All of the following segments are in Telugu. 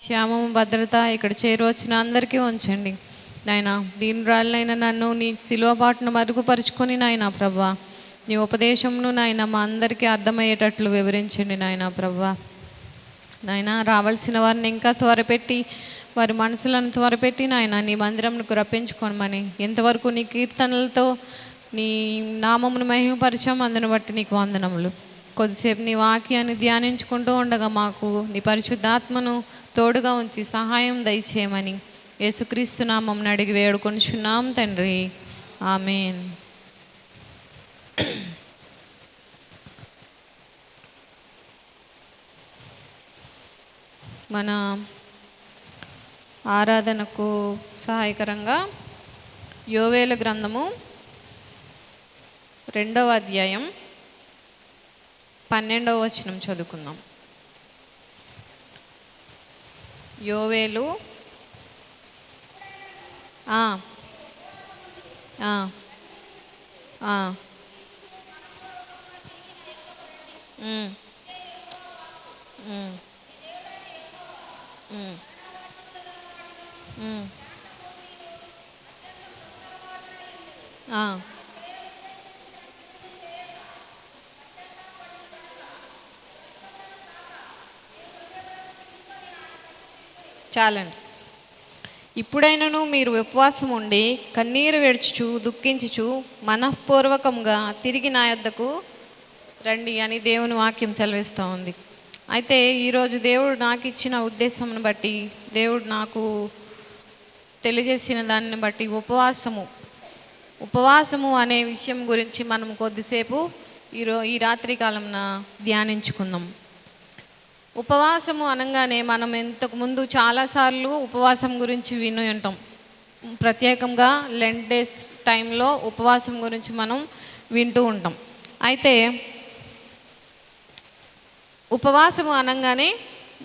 క్షేమము భద్రత ఇక్కడ చేరువచ్చిన అందరికీ ఉంచండి నాయన. దీనురాలైన నన్ను నీ శిలువ బాటును మరుగుపరుచుకొని నాయన ప్రభా, నీ ఉపదేశమును నాయన మా అందరికీ అర్థమయ్యేటట్లు వివరించండి నాయన ప్రభా. నాయన రావాల్సిన వారిని ఇంకా త్వరపెట్టి వారి మనసులను త్వరపెట్టి నాయన నీ మందిరంకు రప్పించుకోమని, ఎంతవరకు నీ కీర్తనలతో నీ నామమును మహిమపరిచాం, అందును బట్టి నీకు వందనములు. కొద్దిసేపు నీ వాక్యాన్ని ధ్యానించుకుంటూ ఉండగా మాకు నీ పరిశుద్ధాత్మను తోడుగా ఉంచి సహాయం దయచేయమని యేసుక్రీస్తు నామమును అడిగి వేడుకొనుచున్నాం తండ్రి, ఆమేన్. మన ఆరాధనకు సహాయకరంగా యోవేలు గ్రంథము 2వ అధ్యాయం 12వ వచనం చదువుకుందాం. యోవేలు ఆ ఆ ఆ చాలండి. ఇప్పుడైనను మీరు ఉపవాసం ఉండి కన్నీరు విడుచుచు దుఃఖించుచు మనఃపూర్వకంగా తిరిగి నా యొద్దకు రండి అని దేవుని వాక్యం సెలవిస్తూ ఉంది. అయితే ఈరోజు దేవుడు నాకు ఇచ్చిన ఉద్దేశంను బట్టి, దేవుడు నాకు తెలియజేసిన దాన్ని బట్టి ఉపవాసము అనే విషయం గురించి మనం కొద్దిసేపు ఈ రాత్రి కాలంన ధ్యానించుకుందాం. ఉపవాసము అనగానే మనం ఇంతకుముందు చాలాసార్లు ఉపవాసం గురించి విని ఉంటాం. ప్రత్యేకంగా లెంట్ డేస్ టైంలో ఉపవాసం గురించి మనం వింటూ ఉంటాం. అయితే ఉపవాసము అనగానే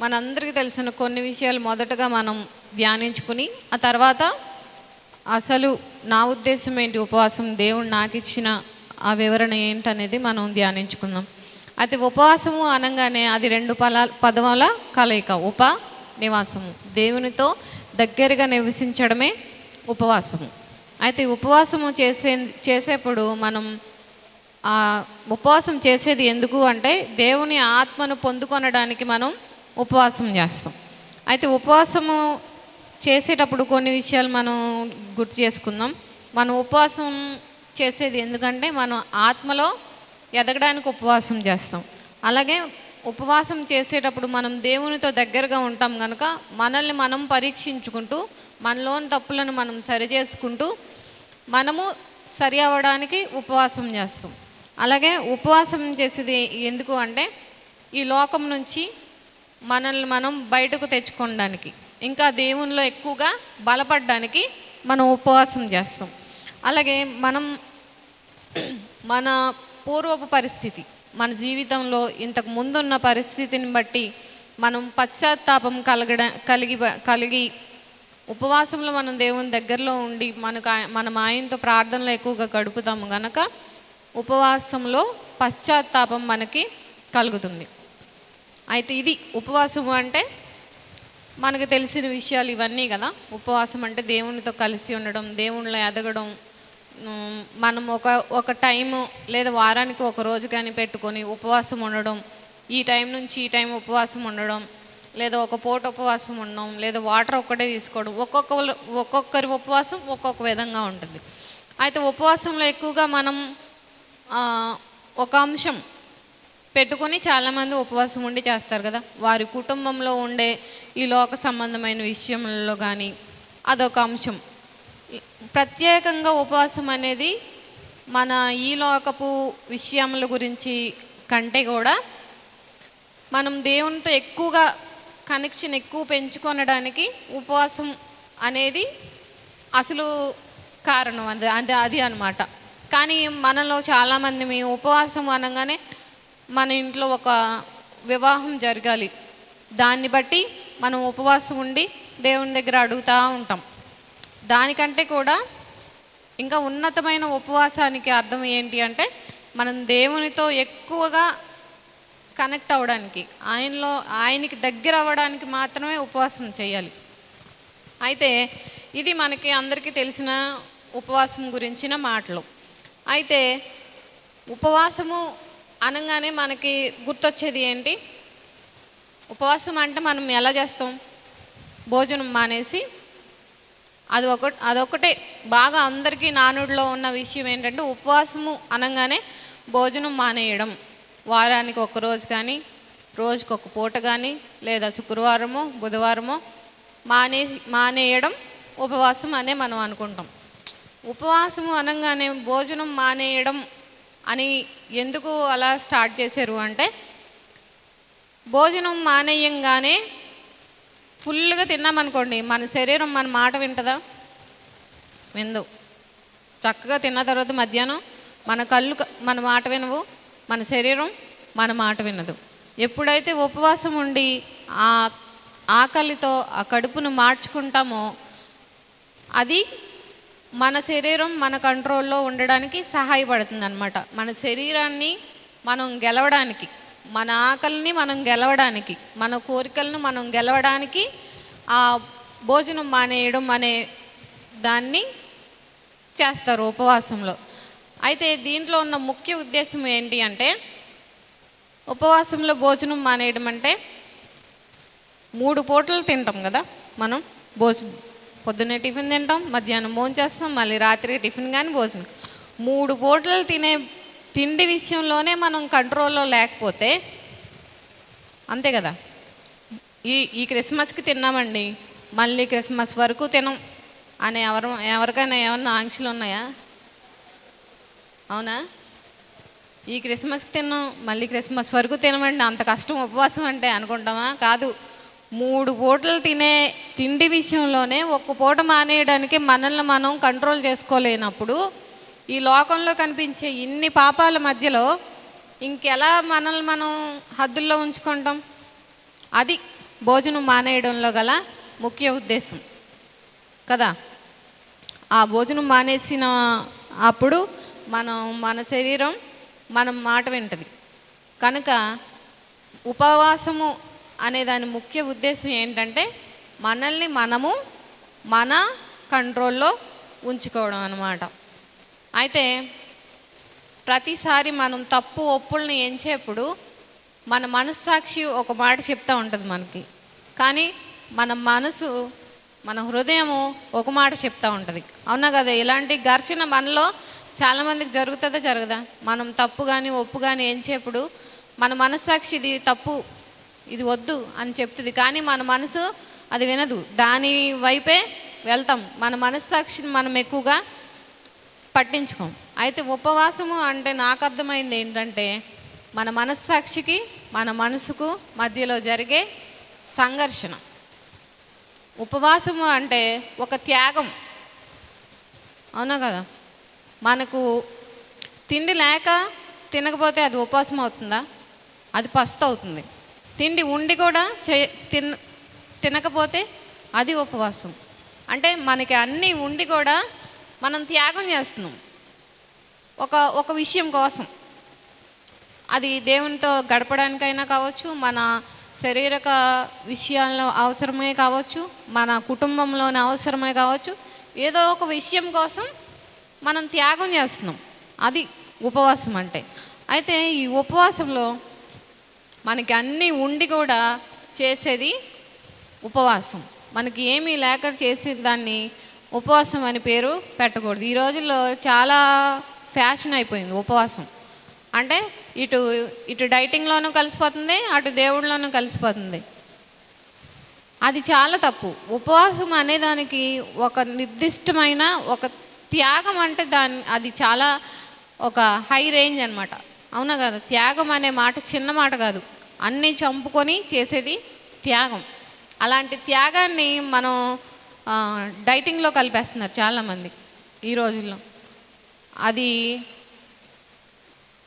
మనందరికీ తెలిసిన కొన్ని విషయాలు మొదటగా మనం ధ్యానించుకుని, ఆ తర్వాత అసలు నా ఉద్దేశం ఏంటి, ఉపవాసం దేవుడు నాకు ఇచ్చిన ఆ వివరణ ఏంటనేది మనం ధ్యానించుకుందాం. అయితే ఉపవాసము అనగానే అది 2 పదముల కలయిక. నివాసము, దేవునితో దగ్గరగా నివసించడమే ఉపవాసము. అయితే ఉపవాసము చేసేప్పుడు మనం ఉపవాసం చేసేది ఎందుకు అంటే దేవుని ఆత్మను పొందుకొనడానికి మనం ఉపవాసం చేస్తాం. అయితే ఉపవాసము చేసేటప్పుడు కొన్ని విషయాలు మనం గుర్తు చేసుకుందాం. మనం ఉపవాసం చేసేది ఎందుకంటే మనం ఆత్మలో ఎదగడానికి ఉపవాసం చేస్తాం. అలాగే ఉపవాసం చేసేటప్పుడు మనం దేవునితో దగ్గరగా ఉంటాం కనుక మనల్ని మనం పరీక్షించుకుంటూ, మనలోని తప్పులను మనం సరిచేసుకుంటూ మనము సరి అవ్వడానికి ఉపవాసం చేస్తాం. అలాగే ఉపవాసం చేసేది ఎందుకు అంటే ఈ లోకం నుంచి మనల్ని మనం బయటకు తెచ్చుకోవడానికి, ఇంకా దేవునిలో ఎక్కువగా బలపడడానికి మనం ఉపవాసం చేస్తాం. అలాగే మన పూర్వపు పరిస్థితి, మన జీవితంలో ఇంతకు ముందున్న పరిస్థితిని బట్టి మనం పశ్చాత్తాపం కలిగి ఉపవాసంలో మనం దేవుని దగ్గరలో ఉండి మనం ఆయనతో ప్రార్థనలో ఎక్కువగా గడుపుతాము కనుక ఉపవాసంలో పశ్చాత్తాపం మనకి కలుగుతుంది. అయితే ఇది ఉపవాసము అంటే మనకు తెలిసిన విషయాలు ఇవన్నీ కదా. ఉపవాసం అంటే దేవునితో కలిసి ఉండడం, దేవునిలో ఎదగడం. మనం ఒక టైము లేదా వారానికి ఒక రోజు కానీ పెట్టుకొని ఉపవాసం ఉండడం, ఈ టైం నుంచి ఈ టైం ఉపవాసం ఉండడం, లేదా ఒక పూట ఉపవాసం ఉండడం, లేదా వాటర్ ఒక్కటే తీసుకోవడం. ఒక్కొక్కరి ఉపవాసం ఒక్కొక్క విధంగా ఉంటుంది. అయితే ఉపవాసంలో ఎక్కువగా మనం ఒక అంశం పెట్టుకొని చాలామంది ఉపవాసం ఉండి చేస్తారు కదా. వారి కుటుంబంలో ఉండే ఈ లోక సంబంధమైన విషయంలో కానీ అదొక అంశం. ప్రత్యేకంగా ఉపవాసం అనేది మన ఈ లోకపు విషయముల గురించి కంటే కూడా మనం దేవునితో ఎక్కువగా కనెక్షన్ ఎక్కువ పెంచుకొనడానికి ఉపవాసం అనేది అసలు కారణం. అది అన్నమాట. కానీ మనలో చాలామంది మేము ఉపవాసం అనగానే మన ఇంట్లో ఒక వివాహం జరగాలి, దాన్ని బట్టి మనం ఉపవాసం ఉండి దేవుని దగ్గర అడుగుతూ ఉంటాం. దానికంటే కూడా ఇంకా ఉన్నతమైన ఉపవాసానికి అర్థం ఏంటి అంటే మనం దేవునితో ఎక్కువగా కనెక్ట్ అవ్వడానికి, ఆయనకి దగ్గర అవ్వడానికి మాత్రమే ఉపవాసం చేయాలి. అయితే ఇది మనకి అందరికీ తెలిసిన ఉపవాసం గురించిన మాటలు. అయితే ఉపవాసము అనగానే మనకి గుర్తొచ్చేది ఏంటి? ఉపవాసం అంటే మనం ఎలా చేస్తాం? భోజనం మానేసి, అదొకటే బాగా అందరికీ నానుడిలో ఉన్న విషయం ఏంటంటే, ఉపవాసము అనగానే భోజనం మానేయడం. వారానికి ఒక్కరోజు కానీ, రోజుకి ఒక పూట కానీ, లేదా శుక్రవారమో బుధవారమో మానేయడం ఉపవాసం అనే మనం అనుకుంటాం. ఉపవాసము అనగానే భోజనం మానేయడం అని ఎందుకు అలా స్టార్ట్ చేశారు అంటే, భోజనం మానేయంగానే ఫుల్గా తిన్నామనుకోండి, మన శరీరం మన మాట వింటుందా? విందు. చక్కగా తిన్న తర్వాత మధ్యాహ్నం మన కళ్ళు మన మాట వినవు, మన శరీరం మన మాట వినదు. ఎప్పుడైతే ఉపవాసం ఉండి ఆ ఆకలితో ఆ కడుపును మార్చుకుంటామో, అది మన శరీరం మన కంట్రోల్లో ఉండడానికి సహాయపడుతుంది అన్నమాట. మన శరీరాన్ని మనం గెలవడానికి, మన ఆకలిని మనం గెలవడానికి, మన కోరికలను మనం గెలవడానికి ఆ భోజనం మానేయడం అనే దాన్ని చేస్తారు ఉపవాసంలో. అయితే దీంట్లో ఉన్న ముఖ్య ఉద్దేశం ఏంటి అంటే, ఉపవాసంలో భోజనం మానేయడం అంటే 3 పూటలు తింటాం కదా మనం. పొద్దున్నే టిఫిన్ తింటాం, మధ్యాహ్నం భోంచేస్తాం, మళ్ళీ రాత్రి టిఫిన్ కానీ భోజనం. 3 పూటలు తినే తిండి విషయంలోనే మనం కంట్రోల్లో లేకపోతే అంతే కదా. ఈ క్రిస్మస్కి తిన్నామండి, మళ్ళీ క్రిస్మస్ వరకు తినం అని ఎవరికైనా ఏమన్నా ఆంక్షలు ఉన్నాయా? అవునా? ఈ క్రిస్మస్కి తిన్నాం, మళ్ళీ క్రిస్మస్ వరకు తినమండి, అంత కష్టం ఉపవాసం అంటే అనుకుంటామా? కాదు. 3 పూటలు తినే తిండి విషయంలోనే ఒక్క పూట మానేయడానికి మనల్ని మనం కంట్రోల్ చేసుకోలేనప్పుడు, ఈ లోకంలో కనిపించే ఇన్ని పాపాల మధ్యలో ఇంకెలా మనల్ని మనం హద్దుల్లో ఉంచుకుంటాం? అది భోజనం మానేయడంలో గల ముఖ్య ఉద్దేశం కదా. ఆ భోజనం మానేసిన అప్పుడు మన శరీరం మన మాట వింటుంది. కనుక ఉపవాసము అనే దాని ముఖ్య ఉద్దేశం ఏంటంటే, మనల్ని మనము మన కంట్రోల్లో ఉంచుకోవడం అన్నమాట. అయితే ప్రతిసారి మనం తప్పు ఒప్పుల్ని ఎంచేప్పుడు మన మనస్సాక్షి ఒక మాట చెప్తూ ఉంటుంది మనకి, కానీ మన హృదయము ఒక మాట చెప్తూ ఉంటుంది. అవునా కదా? ఇలాంటి ఘర్షణ మనలో చాలామందికి జరుగుతుందా జరగదా? మనం తప్పు కానీ ఒప్పు కానీ ఎంచేప్పుడు మన మనస్సాక్షి ఇది తప్పు, ఇది వద్దు అని చెప్తుంది, కానీ మన మనసు అది వినదు, దాని వైపే వెళ్తాం. మన మనస్సాక్షిని మనం ఎక్కువగా పట్టించుకోం. అయితే ఉపవాసము అంటే నాకు అర్థమైంది ఏంటంటే, మన మనస్సాక్షికి మన మనసుకు మధ్యలో జరిగే సంఘర్షణ. ఉపవాసము అంటే ఒక త్యాగం. అవునా కదా? మనకు తిండి లేక తినకపోతే అది ఉపవాసం అవుతుందా? అది పస్తు అవుతుంది. తిండి ఉండి కూడా తినకపోతే అది ఉపవాసం. అంటే మనకి అన్నీ ఉండి కూడా మనం త్యాగం చేస్తున్నాం ఒక విషయం కోసం. అది దేవునితో గడపడానికైనా కావచ్చు, మన శారీరక విషయాల్లో అవసరమే కావచ్చు, మన కుటుంబంలోని అవసరమే కావచ్చు, ఏదో ఒక విషయం కోసం మనం త్యాగం చేస్తున్నాం. అది ఉపవాసం అంటే. అయితే ఈ ఉపవాసంలో మనకి అన్నీ ఉండి కూడా చేసేది ఉపవాసం. మనకి ఏమీ లేక చేసే దాన్ని ఉపవాసం అని పేరు పెట్టకూడదు. ఈ రోజుల్లో చాలా ఫ్యాషన్ అయిపోయింది ఉపవాసం అంటే. ఇటు డైటింగ్లోనూ కలిసిపోతుంది, అటు దేవుళ్ళలోనూ కలిసిపోతుంది. అది చాలా తప్పు. ఉపవాసం అనేదానికి ఒక నిర్దిష్టమైన ఒక త్యాగం అంటే అది చాలా ఒక హై రేంజ్ అనమాట. అవునా కదా? త్యాగం అనే మాట చిన్న మాట కాదు, అన్నీ చంపుకొని చేసేది త్యాగం. అలాంటి త్యాగాన్ని మనం డైటింగ్లో కలిపేస్తున్నారు చాలామంది ఈ రోజుల్లో. అది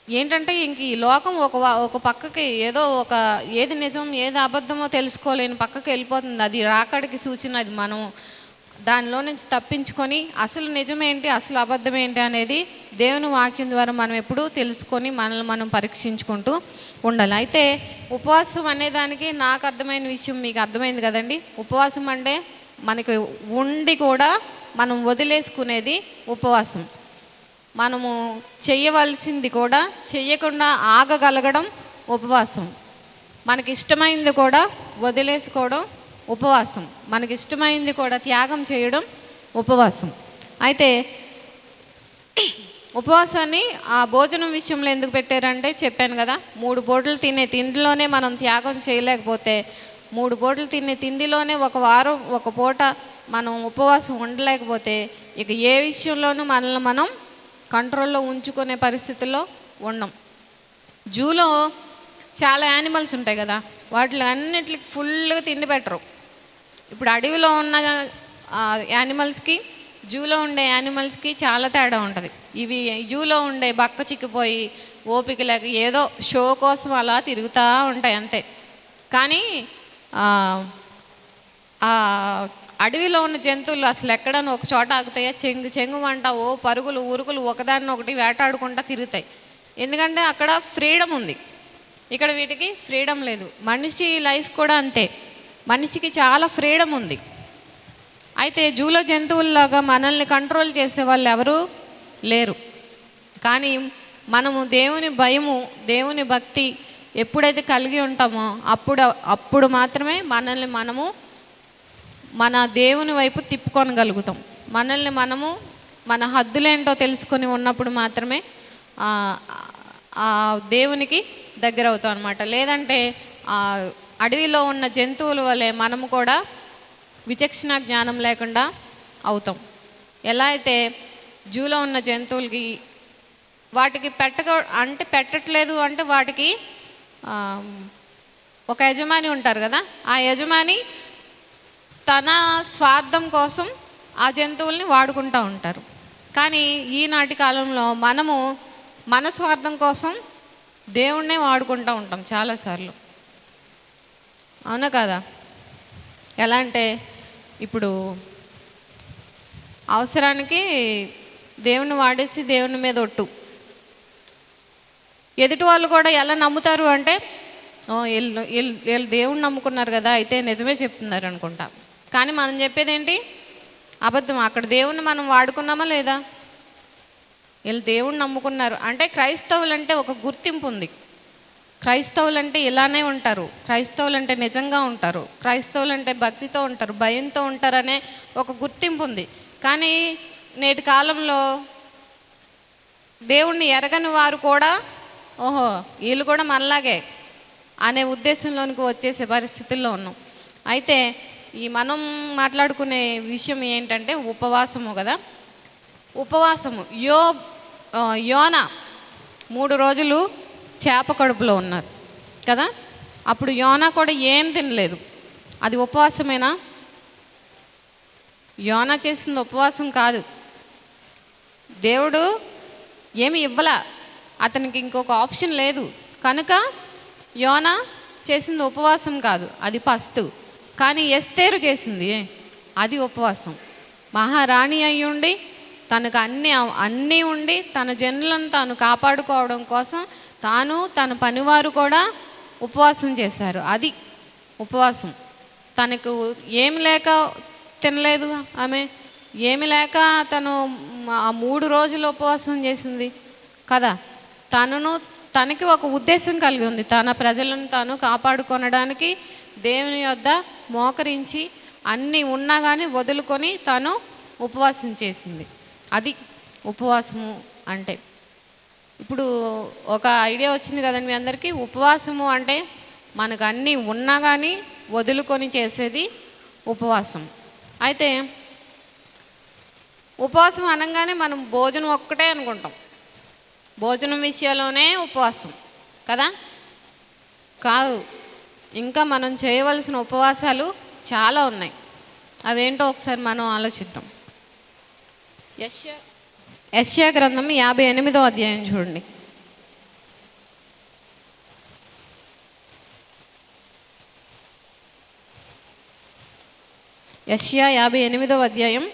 ఏంటంటే, ఇంక ఈ లోకం ఒక పక్కకి ఏది నిజం ఏది అబద్ధమో తెలుసుకోలేని పక్కకి వెళ్ళిపోతుంది. అది రాకడికి సూచన. అది మనం దానిలో నుంచి తప్పించుకొని అసలు నిజమేంటి అసలు అబద్ధం ఏంటి అనేది దేవుని వాక్యం ద్వారా మనం ఎప్పుడూ తెలుసుకొని మనల్ని మనం పరీక్షించుకుంటూ ఉండాలి. అయితే ఉపవాసం అనేదానికి నాకు అర్థమైన విషయం మీకు అర్థమైంది కదండి. ఉపవాసం అంటే మనకి ఉండి కూడా మనం వదిలేసుకునేది ఉపవాసం. మనము చెయ్యవలసింది కూడా చెయ్యకుండా ఆగగలగడం ఉపవాసం. మనకి ఇష్టమైంది కూడా వదిలేసుకోవడం ఉపవాసం. మనకి ఇష్టమైంది కూడా త్యాగం చేయడం ఉపవాసం. అయితే ఉపవాసాన్ని ఆ భోజనం విషయంలో ఎందుకు పెట్టారంటే చెప్పాను కదా, 3 పూటలు తినే తిండిలోనే మనం త్యాగం చేయలేకపోతే, 3 పూటలు తినే తిండిలోనే ఒక వారం ఒక పూట మనం ఉపవాసం ఉండలేకపోతే ఇక ఏ విషయంలోనూ మనల్ని మనం కంట్రోల్లో ఉంచుకునే పరిస్థితుల్లో ఉండం. జూలో చాలా యానిమల్స్ ఉంటాయి కదా, వాటిలో అన్నిటికి ఫుల్గా తిండి పెట్టరు. ఇప్పుడు అడవిలో ఉన్న యానిమల్స్కి జూలో ఉండే యానిమల్స్కి చాలా తేడా ఉంటుంది. ఇవి జూలో ఉండే బక్క చిక్కిపోయి ఓపిక లేక ఏదో షో కోసం అలా తిరుగుతూ ఉంటాయి అంతే. కానీ అడవిలో ఉన్న జంతువులు అసలు ఎక్కడన్నా ఒక చోట ఆగుతాయా? చెంగుమంట ఓ పరుగులు ఉరుకులు ఒకదాన్ని ఒకటి వేటాడుకుంటూ తిరుగుతాయి. ఎందుకంటే అక్కడ ఫ్రీడమ్ ఉంది, ఇక్కడ వీటికి ఫ్రీడమ్ లేదు. మనిషి లైఫ్ కూడా అంతే, మనిషికి చాలా ఫ్రీడమ్ ఉంది. అయితే జూలో జంతువుల్లాగా మనల్ని కంట్రోల్ చేసే వాళ్ళు ఎవరు లేరు. కానీ మనము దేవుని భయము దేవుని భక్తి ఎప్పుడైతే కలిగి ఉంటామో అప్పుడు మాత్రమే మనల్ని మనము మన దేవుని వైపు తిప్పుకొనగలుగుతాం. మనల్ని మనము మన హద్దులేంటో తెలుసుకొని ఉన్నప్పుడు మాత్రమే ఆ దేవునికి దగ్గర అవుతాం అన్నమాట. లేదంటే అడవిలో ఉన్న జంతువుల వలె మనము కూడా విచక్షణ జ్ఞానం లేకుండా అవుతాం. ఎలా అయితే జూలో ఉన్న జంతువులకి వాటికి పెట్టట్లేదు అంటే వాటికి ఒక యజమాని ఉంటారు కదా, ఆ యజమాని తన స్వార్థం కోసం ఆ జంతువుల్ని వాడుకుంటూ ఉంటారు. కానీ ఈనాటి కాలంలో మనము మన స్వార్థం కోసం దేవుణ్ణే వాడుకుంటూ ఉంటాం చాలాసార్లు. అవునా కదా? ఎలా అంటే ఇప్పుడు అవసరానికి దేవుని వాడేసి దేవుని మీద ఒట్టు. ఎదుటి వాళ్ళు కూడా ఎలా నమ్ముతారు అంటే వీళ్ళు దేవుణ్ణి నమ్ముకున్నారు కదా, అయితే నిజమే చెప్తున్నారు అనుకుంటా. కానీ మనం చెప్పేది ఏంటి? అబద్ధం. అక్కడ దేవుణ్ణి మనం వాడుకున్నామా లేదా? వీళ్ళు దేవుణ్ణి నమ్ముకున్నారు అంటే క్రైస్తవులు అంటే ఒక గుర్తింపు ఉంది. క్రైస్తవులు అంటే ఇలానే ఉంటారు, క్రైస్తవులు అంటే నిజంగా ఉంటారు, క్రైస్తవులు అంటే భక్తితో ఉంటారు, భయంతో ఉంటారనే ఒక గుర్తింపు ఉంది. కానీ నేటి కాలంలో దేవుణ్ణి ఎరగని వారు కూడా ఓహో వీళ్ళు కూడా మనలాగే అనే ఉద్దేశంలోనికి వచ్చేసే పరిస్థితుల్లో ఉన్నాం. అయితే ఈ మనం మాట్లాడుకునే విషయం ఏంటంటే ఉపవాసము కదా. ఉపవాసము యోనా 3 రోజులు చేప కడుపులో ఉన్నారు కదా. అప్పుడు యోనా కూడా ఏం తినలేదు. అది ఉపవాసమేనా? యోనా చేసింది ఉపవాసం కాదు. దేవుడు ఏమి ఇవ్వలా, అతనికి ఇంకొక ఆప్షన్ లేదు కనుక యోనా చేసింది ఉపవాసం కాదు, అది పస్తు. కానీ ఎస్తేరు చేసింది అది ఉపవాసం. మహారాణి అయ్యుండి తనకు అన్నీ ఉండి తన జనులను తాను కాపాడుకోవడం కోసం తన పనివారు కూడా ఉపవాసం చేశారు. అది ఉపవాసం. తనకు ఏమి లేక తినలేదు ఆమె, ఏమి లేక తను ఆ 3 రోజులు ఉపవాసం చేసింది కదా. తనకి ఒక ఉద్దేశం కలిగి ఉంది, తన ప్రజలను తాను కాపాడుకొనడానికి దేవుని యొద్ద మోకరించి అన్నీ ఉన్నా కానీ వదులుకొని తను ఉపవాసం చేసింది. అది ఉపవాసము అంటే. ఇప్పుడు ఒక ఐడియా వచ్చింది కదండి మీ అందరికీ. ఉపవాసము అంటే మనకు అన్నీ ఉన్నా కానీ వదులుకొని చేసేది ఉపవాసం. అయితే ఉపవాసం అనగానే మనం భోజనం ఒక్కటే అనుకుంటాం, భోజనం విషయంలోనే ఉపవాసం కదా. కాదు, ఇంకా మనం చేయవలసిన ఉపవాసాలు చాలా ఉన్నాయి. అవేంటో ఒకసారి మనం ఆలోచిద్దాం. యెషయా గ్రంథం 58వ అధ్యాయం చూడండి. యెషయా 58వ అధ్యాయం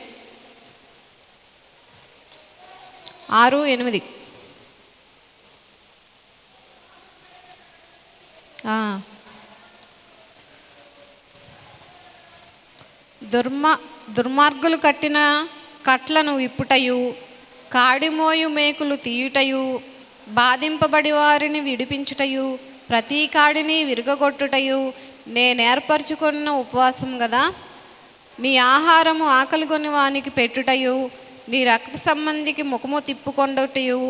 6, 8. దుర్మార్గులు కట్టిన కట్లను విప్పుటయు, కాడిమోయు మేకులు తీయుటయు, బాధింపబడి వారిని విడిపించుటయు, ప్రతి కాడిని విరగొట్టుటయు నేనేర్పరచుకున్న ఉపవాసం కదా. నీ ఆహారము ఆకలిగొని వానికి పెట్టుటయు, నీ రక్త సంబంధికి ముఖము తిప్పుకొండుటయు,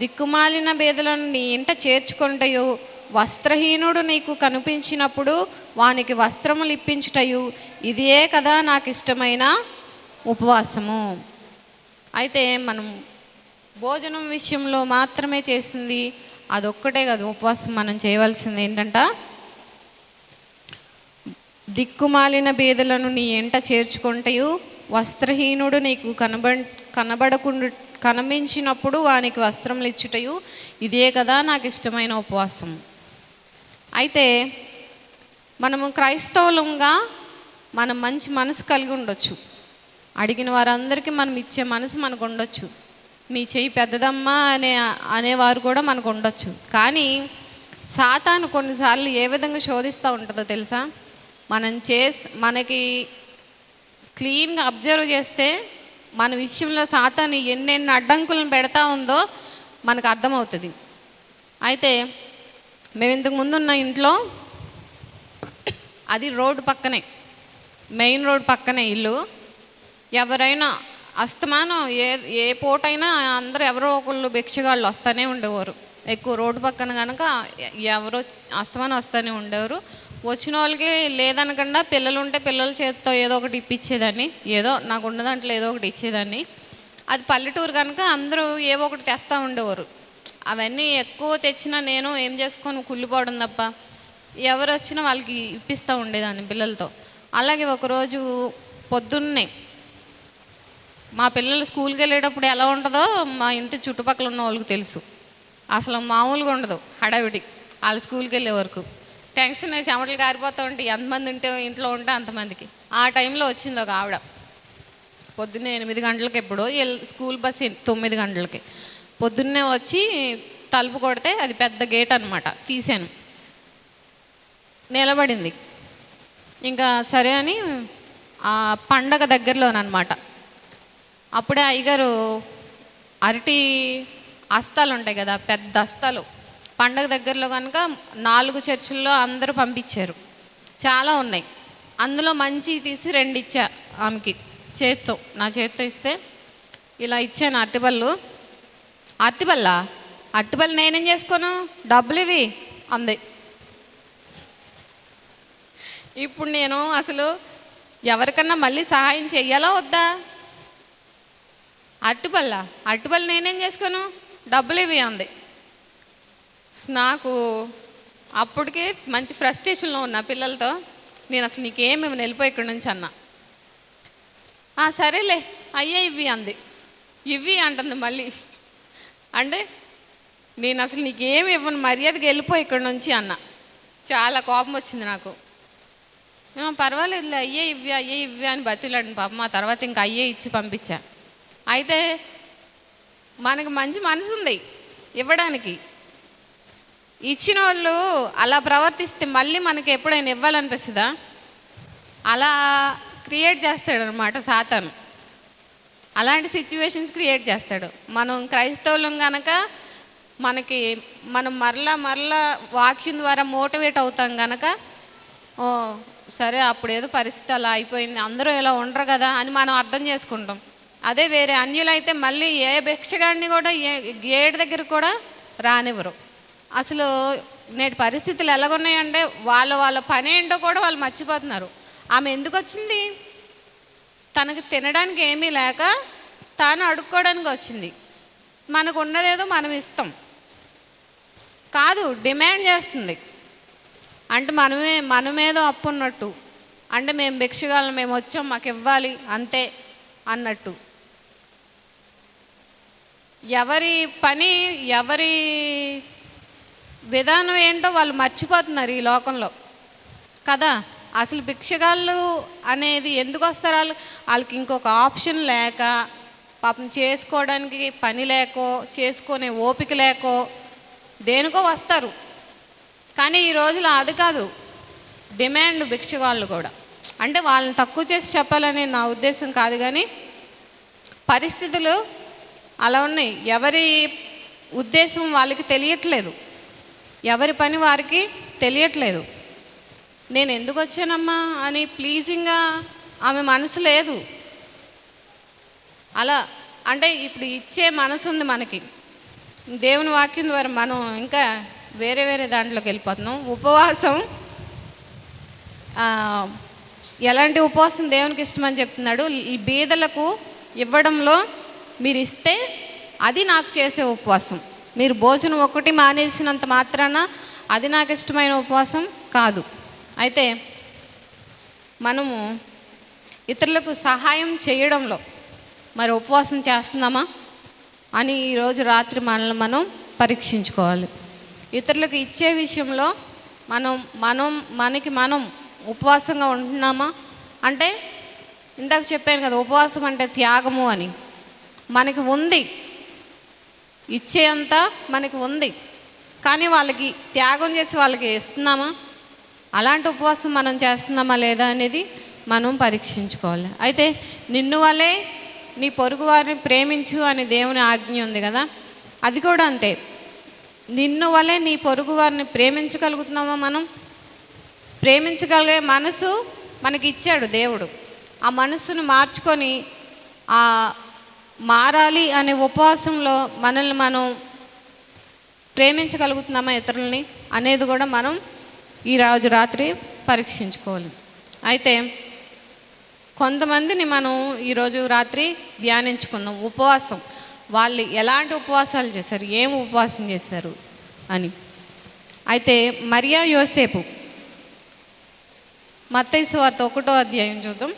దిక్కుమాలిన బేదలను నీ ఇంట చేర్చుకొనుటయు, వస్త్రహీనుడు నీకు కనిపించినప్పుడు వానికి వస్త్రములు ఇప్పించుటయు, ఇదే కదా నాకు ఇష్టమైన ఉపవాసము. అయితే మనం భోజనం విషయంలో మాత్రమే చేసింది అదొక్కటే కాదు. ఉపవాసం మనం చేయవలసింది ఏంటంట, దిక్కుమాలిన బేదలను నీ ఎంట చేర్చుకుంటయు, వస్త్రహీనుడు నీకు కనబడకుండా కనిపించినప్పుడు వానికి వస్త్రములు ఇచ్చుటయు, ఇదే కదా నాకు ఇష్టమైన ఉపవాసం. అయితే మనము క్రైస్తవులంగా మనం మంచి మనసు కలిగి ఉండొచ్చు. అడిగిన వారందరికీ మనం ఇచ్చే మనసు మనకు ఉండొచ్చు. మీ చెయ్యి పెద్దదమ్మా అనేవారు కూడా మనకు ఉండొచ్చు. కానీ సాతాను కొన్నిసార్లు ఏ విధంగా శోధిస్తూ ఉంటుందో తెలుసా? మనకి క్లీన్గా అబ్జర్వ్ చేస్తే మన విషయంలో సాతాను ఎన్నెన్ని అడ్డంకులను పెడతా ఉందో మనకు అర్థమవుతుంది. అయితే మేము ఇంతకు ముందున్న ఇంట్లో, అది రోడ్డు పక్కనే, మెయిన్ రోడ్ పక్కనే ఇల్లు. ఎవరైనా అస్తమానం ఏ పూటైనా అందరూ ఎవరో ఒకళ్ళు భిక్షగాళ్ళు వస్తూనే ఉండేవారు. ఎక్కువ రోడ్డు పక్కన కనుక ఎవరో అస్తమానం వస్తూనే ఉండేవారు. వచ్చిన వాళ్ళకి లేదనకుండా పిల్లలు ఉంటే పిల్లల చేతితో ఏదో ఒకటి ఇప్పించేదాన్ని, ఏదో నాకు ఉన్న దాంట్లో ఏదో ఒకటి ఇచ్చేదాన్ని. అది పల్లెటూరు కనుక అందరూ ఏవో ఒకటి తెస్తూ ఉండేవారు. అవన్నీ ఎక్కువ తెచ్చినా నేను ఏం చేసుకొని కుళ్ళిపోవడం తప్ప, ఎవరు వచ్చినా వాళ్ళకి ఇప్పిస్తూ ఉండేదాన్ని పిల్లలతో. అలాగే ఒకరోజు పొద్దున్నే మా పిల్లలు స్కూల్కి వెళ్ళేటప్పుడు ఎలా ఉంటుందో మా ఇంటి చుట్టుపక్కల ఉన్న వాళ్ళకి తెలుసు. అసలు మామూలుగా ఉండదు హడావిడి. వాళ్ళు స్కూల్కి వెళ్ళే వరకు టెన్షన్ వేసి చెమటలు కారిపోతూ ఉంటాయి. ఎంతమంది ఉంటే ఇంట్లో ఉంటే అంతమందికి. ఆ టైంలో వచ్చింది ఒక ఆవిడ. పొద్దున్నే 8 గంటలకి ఎప్పుడో స్కూల్ బస్సు 9 గంటలకి పొద్దున్నే వచ్చి తలుపు కొడితే అది పెద్ద గేట్ అనమాట. తీసాను, నిలబడింది. ఇంకా సరే అని ఆ పండగ దగ్గరలోనమాట. అప్పుడే అయ్యగారు అరటి అస్తాలు ఉంటాయి కదా, పెద్ద అస్తాలు, పండగ దగ్గరలో కనుక 4 చర్చిల్లో అందరూ పంపించారు. చాలా ఉన్నాయి. అందులో మంచి తీసి 2 ఇచ్చా ఆమెకి చేత్తో, నా చేత్తో ఇస్తే ఇలా ఇచ్చాను. అరటిపళ్ళు నేనేం చేసుకోను, డబ్బులు ఇవి అంది. ఇప్పుడు నేను అసలు ఎవరికన్నా మళ్ళీ సహాయం చెయ్యాలా వద్దా? అరటిపళ్ళు నేనేం చేసుకోను, డబ్బులు ఇవి అంది. నాకు అప్పటికే మంచి ఫ్రస్ట్రేషన్లో ఉన్నా పిల్లలతో. నేను అసలు నీకేమి వెళ్ళిపోయి ఇక్కడి నుంచి అన్నా. సరేలే అయ్యే ఇవి అంది. ఇవి అంటుంది మళ్ళీ. అంటే నేను అసలు నీకేమి ఇవ్వను, మర్యాదగా వెళ్ళిపోయి ఇక్కడి నుంచి అన్నా. చాలా కోపం వచ్చింది నాకు. పర్వాలేదులే అయ్యే ఇవ్వి అని బతిలాడిన పాపం. ఆ తర్వాత ఇంకా అయ్యే ఇచ్చి పంపించా. అయితే మనకు మంచి మనసు ఉంది ఇవ్వడానికి. ఇచ్చిన వాళ్ళు అలా ప్రవర్తిస్తే మళ్ళీ మనకి ఎప్పుడైనా ఇవ్వాలనిపిస్తుందా? అలా క్రియేట్ చేస్తాడు అనమాట సాతాను. అలాంటి సిచ్యువేషన్స్ క్రియేట్ చేస్తాడు. మనం క్రైస్తవులం కనుక మనం మరలా వాక్యం ద్వారా మోటివేట్ అవుతాం కనుక, సరే అప్పుడు ఏదో పరిస్థితి అలా అయిపోయింది, అందరూ ఇలా ఉండరు కదా అని మనం అర్థం చేసుకుంటాం. అదే వేరే అన్యులైతే మళ్ళీ ఏ భిక్షగాడిని కూడా గేట్ దగ్గర కూడా రానివ్వరు. అసలు నేటి పరిస్థితులు ఎలాగున్నాయంటే వాళ్ళ పని ఏంటో కూడా వాళ్ళు మర్చిపోతున్నారు. ఆమె ఎందుకు వచ్చింది? తనకు తినడానికి ఏమీ లేక తాను అడుక్కోవడానికి వచ్చింది. మనకు ఉన్నదేదో మనం ఇస్తాం కాదు, డిమాండ్ చేస్తుంది. అంటే మనమేదో అప్పు ఉన్నట్టు, అంటే మేము భిక్షగాళ్ళం, మేము వచ్చాం మాకు ఇవ్వాలి అంతే అన్నట్టు. ఎవరి పని ఎవరి విధానం ఏంటో వాళ్ళు మర్చిపోతున్నారు ఈ లోకంలో కదా. అసలు భిక్షగాళ్ళు అనేది ఎందుకు వస్తారు? వాళ్ళకి ఇంకొక ఆప్షన్ లేక, పాపం చేసుకోవడానికి పని లేకో, చేసుకునే ఓపిక లేకో, దేనికో వస్తారు. కానీ ఈ రోజులో అది కాదు డిమాండ్ భిక్షగాళ్ళు కూడా. అంటే వాళ్ళని తక్కువ చేసి చెప్పాలని నా ఉద్దేశం కాదు, కానీ పరిస్థితులు అలా ఉన్నాయి. ఎవరి ఉద్దేశం వాళ్ళకి తెలియట్లేదు, ఎవరి పని వారికి తెలియట్లేదు. నేను ఎందుకు వచ్చానమ్మా అని ప్లీజింగ్గా ఆమె మనసు లేదు. అలా అంటే ఇప్పుడు ఇచ్చే మనసు ఉంది మనకి. దేవుని వాక్యం ద్వారా మనం ఇంకా వేరే వేరే దాంట్లోకి వెళ్ళిపోతున్నాం. ఉపవాసం, ఎలాంటి ఉపవాసం దేవునికి ఇష్టమని చెప్తున్నాడు? ఈ బీదలకు ఇవ్వడంలో మీరు ఇస్తే అది నాకు చేసే ఉపవాసం. మీరు భోజనం ఒక్కటి మానేసినంత మాత్రాన అది నాకు ఇష్టమైన ఉపవాసం కాదు. అయితే మనము ఇతరులకు సహాయం చేయడంలో మరి ఉపవాసం చేస్తున్నామా అని ఈరోజు రాత్రి మనల్ని మనం పరీక్షించుకోవాలి. ఇతరులకు ఇచ్చే విషయంలో మనకి మనం ఉపవాసంగా ఉంటున్నామా? అంటే ఇందాక చెప్పాను కదా, ఉపవాసం అంటే త్యాగము అని. మనకి ఉంది, ఇచ్చే అంతా మనకి ఉంది, కానీ వాళ్ళకి త్యాగం చేసి వాళ్ళకి ఇస్తున్నామా? అలాంటి ఉపవాసం మనం చేస్తున్నామా లేదా అనేది మనం పరీక్షించుకోవాలి. అయితే నిన్ను వలే నీ పొరుగు వారిని ప్రేమించు అని దేవుని ఆజ్ఞ ఉంది కదా, అది కూడా అంతే. నిన్ను వలే నీ పొరుగు వారిని ప్రేమించగలుగుతున్నామా? మనం ప్రేమించగలిగే మనసు మనకి ఇచ్చాడు దేవుడు. ఆ మనసును మార్చుకొని మారాలి అనే ఉపవాసంలో మనల్ని మనం ప్రేమించగలుగుతున్నామా ఇతరులని అనేది కూడా మనం ఈరోజు రాత్రి పరీక్షించుకోవాలి. అయితే కొంతమందిని మనం ఈరోజు రాత్రి ధ్యానించుకుందాం. ఉపవాసం, వాళ్ళు ఎలాంటి ఉపవాసాలు చేశారు, ఏం ఉపవాసం చేశారు అని. అయితే మరియా యోసేపు, మత్తయి సువార్త 1వ అధ్యాయం చూద్దాం.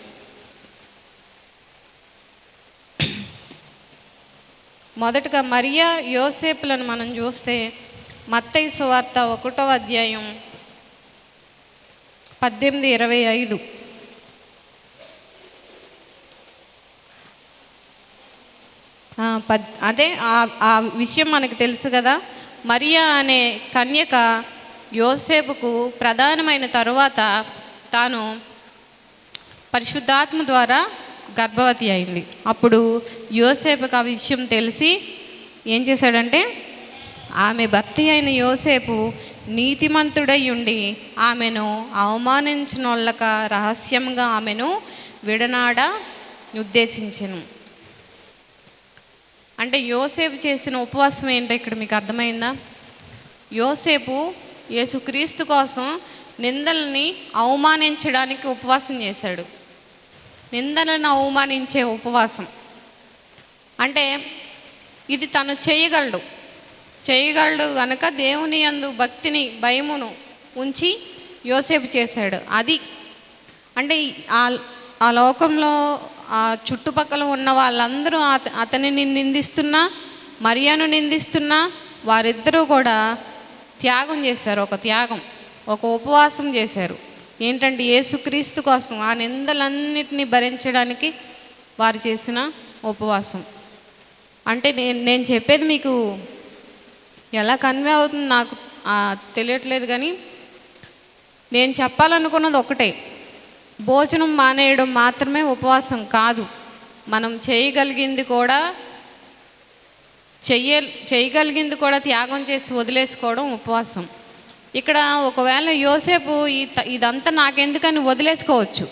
మొదటగా మరియా యోసేపులను మనం చూస్తే మత్తయి సువార్త 1వ అధ్యాయం 18-25. అదే ఆ విషయం మనకు తెలుసు కదా. మరియా అనే కన్యక యోసేపుకు ప్రధానమైన తరువాత తాను పరిశుద్ధాత్మ ద్వారా గర్భవతి అయింది. అప్పుడు యోసేపుకు ఆ విషయం తెలిసి ఏం చేశాడంటే, ఆమె భర్త అయిన యోసేపు నీతిమంతుడై ఉండి ఆమెను అవమానించినోళ్ళక రహస్యంగా ఆమెను విడనాడ ఉద్దేశించెను. అంటే యోసేపు చేసిన ఉపవాసం ఏంటో ఇక్కడ మీకు అర్థమైందా? యోసేపు యేసుక్రీస్తు కోసం నిందల్ని అవమానించడానికి ఉపవాసం చేశాడు. నిందలను అవమానించే ఉపవాసం అంటే ఇది తను చేయగలడు కనుక దేవుని యందు భక్తిని, భయమును ఉంచి యోసేపు చేశాడు. అది అంటే ఆ లోకంలో ఆ చుట్టుపక్కల ఉన్న వాళ్ళందరూ అతనిని నిందిస్తున్నా, మరియాను నిందిస్తున్నా, వారిద్దరూ కూడా త్యాగం చేశారు. ఒక ఉపవాసం చేశారు. ఏంటంటే యేసుక్రీస్తు కోసం ఆ నిందలన్నిటినీ భరించడానికి వారు చేసిన ఉపవాసం. అంటే నేను చెప్పేది మీకు ఎలా కన్వే అవుతుంది నాకు తెలియట్లేదు, కానీ నేను చెప్పాలనుకున్నది ఒకటే, భోజనం మానేయడం మాత్రమే ఉపవాసం కాదు. మనం చేయగలిగింది కూడా త్యాగం చేసి వదిలేసుకోవడం ఉపవాసం. ఇక్కడ ఒకవేళ యోసేపు ఇదంతా నాకెందుకని వదిలేసుకోవచ్చు,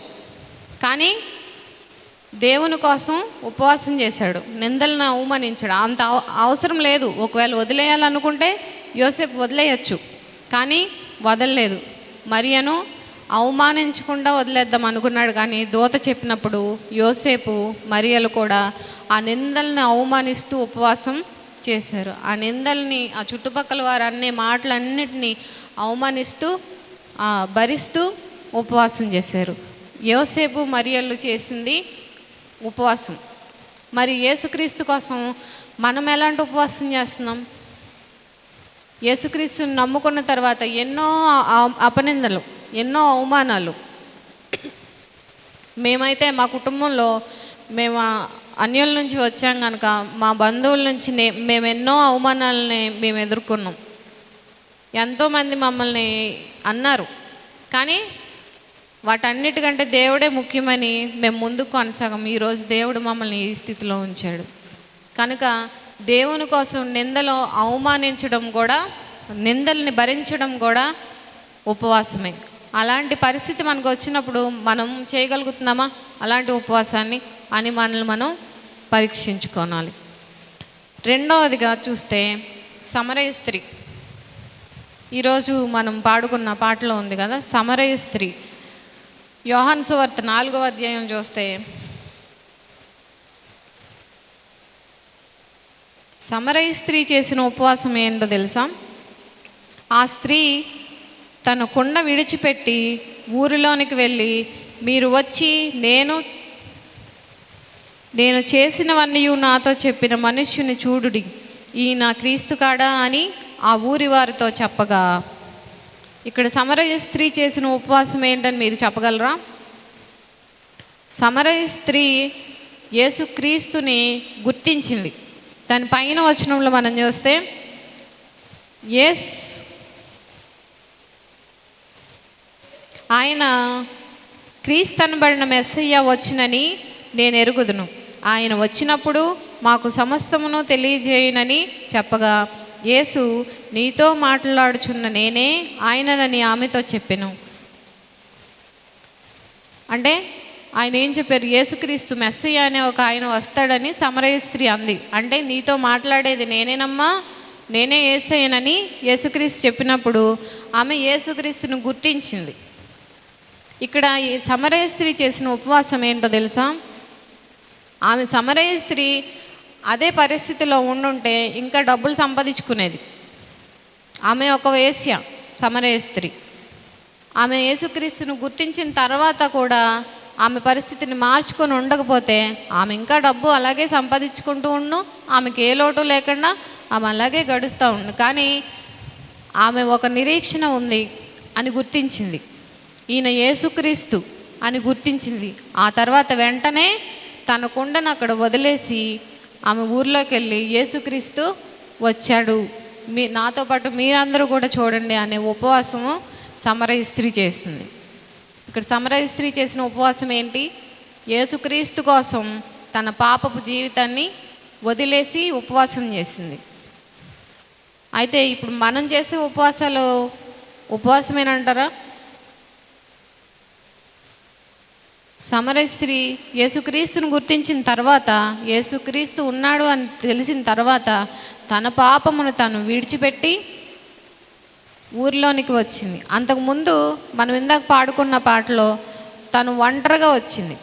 కానీ దేవుని కోసం ఉపవాసం చేశాడు, నిందలను అవమానించాడు. అంత అవసరం లేదు. ఒకవేళ వదిలేయాలనుకుంటే యోసేపు వదిలేయచ్చు, కానీ వదలలేదు. మరియను అవమానించకుండా వదిలేద్దాం అనుకున్నాడు, కానీ దూత చెప్పినప్పుడు యోసేపు మరియలు కూడా ఆ నిందల్ని అవమానిస్తూ ఉపవాసం చేశారు. ఆ నిందల్ని, ఆ చుట్టుపక్కల వారు అనే మాటలన్నిటినీ అవమానిస్తూ భరిస్తూ ఉపవాసం చేశారు. యోసేపు మరియలు చేసింది ఉపవాసం. మరి యేసుక్రీస్తు కోసం మనం ఎలాంటి ఉపవాసం చేస్తున్నాం? యేసుక్రీస్తుని నమ్ముకున్న తర్వాత ఎన్నో అపనిందలు, ఎన్నో అవమానాలు, మేమైతే మా కుటుంబంలో మేము అన్యుల నుంచి వచ్చాం కనుక మా బంధువుల నుంచి మేము ఎన్నో అవమానాలని మేము ఎదుర్కొన్నాం. ఎంతోమంది మమ్మల్ని అన్నారు, కానీ వాటన్నిటికంటే దేవుడే ముఖ్యమని మేము ముందుకు కొనసాగం. ఈరోజు దేవుడు మమ్మల్ని ఈ స్థితిలో ఉంచాడు కనుక దేవుని కోసం నిందలో అవమానించడం కూడా, నిందల్ని భరించడం కూడా ఉపవాసమే. అలాంటి పరిస్థితి మనకు వచ్చినప్పుడు మనం చేయగలుగుతున్నామా అలాంటి ఉపవాసాన్ని అని మనల్ని మనం పరీక్షించుకోవాలి. రెండవదిగా చూస్తే సమరయ స్త్రీ. ఈరోజు మనం పాడుకున్న పాటలో ఉంది కదా సమరయ స్త్రీ. యోహాను సువార్త 4వ అధ్యాయం చూస్తే సమరయ స్త్రీ చేసిన ఉపవాసం ఏంటో తెలుసా? ఆ స్త్రీ తన కుండ విడిచిపెట్టి ఊరిలోనికి వెళ్ళి, మీరు వచ్చి నేను చేసినవన్నీ నాతో చెప్పిన మనుష్యుని చూడుడి, ఈయన క్రీస్తు కాడా అని ఆ ఊరి వారితో చెప్పగా. ఇక్కడ సమరయ స్త్రీ చేసిన ఉపవాసం ఏంటని మీరు చెప్పగలరా? సమరయ స్త్రీ యేసుక్రీస్తుని గుర్తించింది. దాని పైన వచనంలో మనం చూస్తే ఆయన క్రీస్తు అనబడిన మెస్సయ్య వచ్చినని నేను ఎరుగుదును, ఆయన వచ్చినప్పుడు మాకు సమస్తమును తెలియజేయునని చెప్పగా, యేసు నీతో మాట్లాడుచున్న నేనే ఆయననని ఆమెతో చెప్పెను. అంటే ఆయన ఏం చెప్పారు? యేసుక్రీస్తు మెస్సయ్య అనే ఒక ఆయన వస్తాడని సమరయ స్త్రీ అంది. అంటే నీతో మాట్లాడేది నేనేనమ్మా, నేనే యేసయ్యనని యేసుక్రీస్తు చెప్పినప్పుడు ఆమె యేసుక్రీస్తుని గుర్తించింది. ఇక్కడ ఈ సమరయ స్త్రీ చేసిన ఉపవాసం ఏంటో తెలుసా? ఆమె సమరయ స్త్రీ అదే పరిస్థితిలో ఉండుంటే ఇంకా డబ్బులు సంపాదించుకునేది. ఆమె ఒక వేశ్య, సమరయ స్త్రీ. ఆమె యేసుక్రీస్తును గుర్తించిన తర్వాత కూడా ఆమె పరిస్థితిని మార్చుకొని ఉండకపోతే ఆమె ఇంకా డబ్బు అలాగే సంపాదించుకుంటూ ఉండు, ఆమెకి ఏ లోటు లేకుండా ఆమె అలాగే గడుస్తూ ఉండు. కానీ ఆమె ఒక నిరీక్షణ ఉంది అని గుర్తించింది, ఈయన యేసుక్రీస్తు అని గుర్తించింది. ఆ తర్వాత వెంటనే తన కుండను అక్కడ వదిలేసి ఆమె ఊర్లోకి వెళ్ళి యేసుక్రీస్తు వచ్చాడు, నాతో పాటు మీరందరూ కూడా చూడండి అనే ఉపవాసము సమరయ స్త్రీ చేసింది. ఇక్కడ సమరయ స్త్రీ చేసిన ఉపవాసం ఏంటి? యేసుక్రీస్తు కోసం తన పాపపు జీవితాన్ని వదిలేసి ఉపవాసం చేసింది. అయితే ఇప్పుడు మనం చేసే ఉపవాసాలు ఉపవాసమేనంటారా? సమరయ స్త్రీ యేసుక్రీస్తుని గుర్తించిన తర్వాత, యేసుక్రీస్తు ఉన్నాడు అని తెలిసిన తర్వాత తన పాపమును తను విడిచిపెట్టి ఊరిలోనికి వచ్చింది. అంతకుముందు మనం ఇందాక పాడుకున్న పాటలో తను ఒంటరిగా వచ్చింది,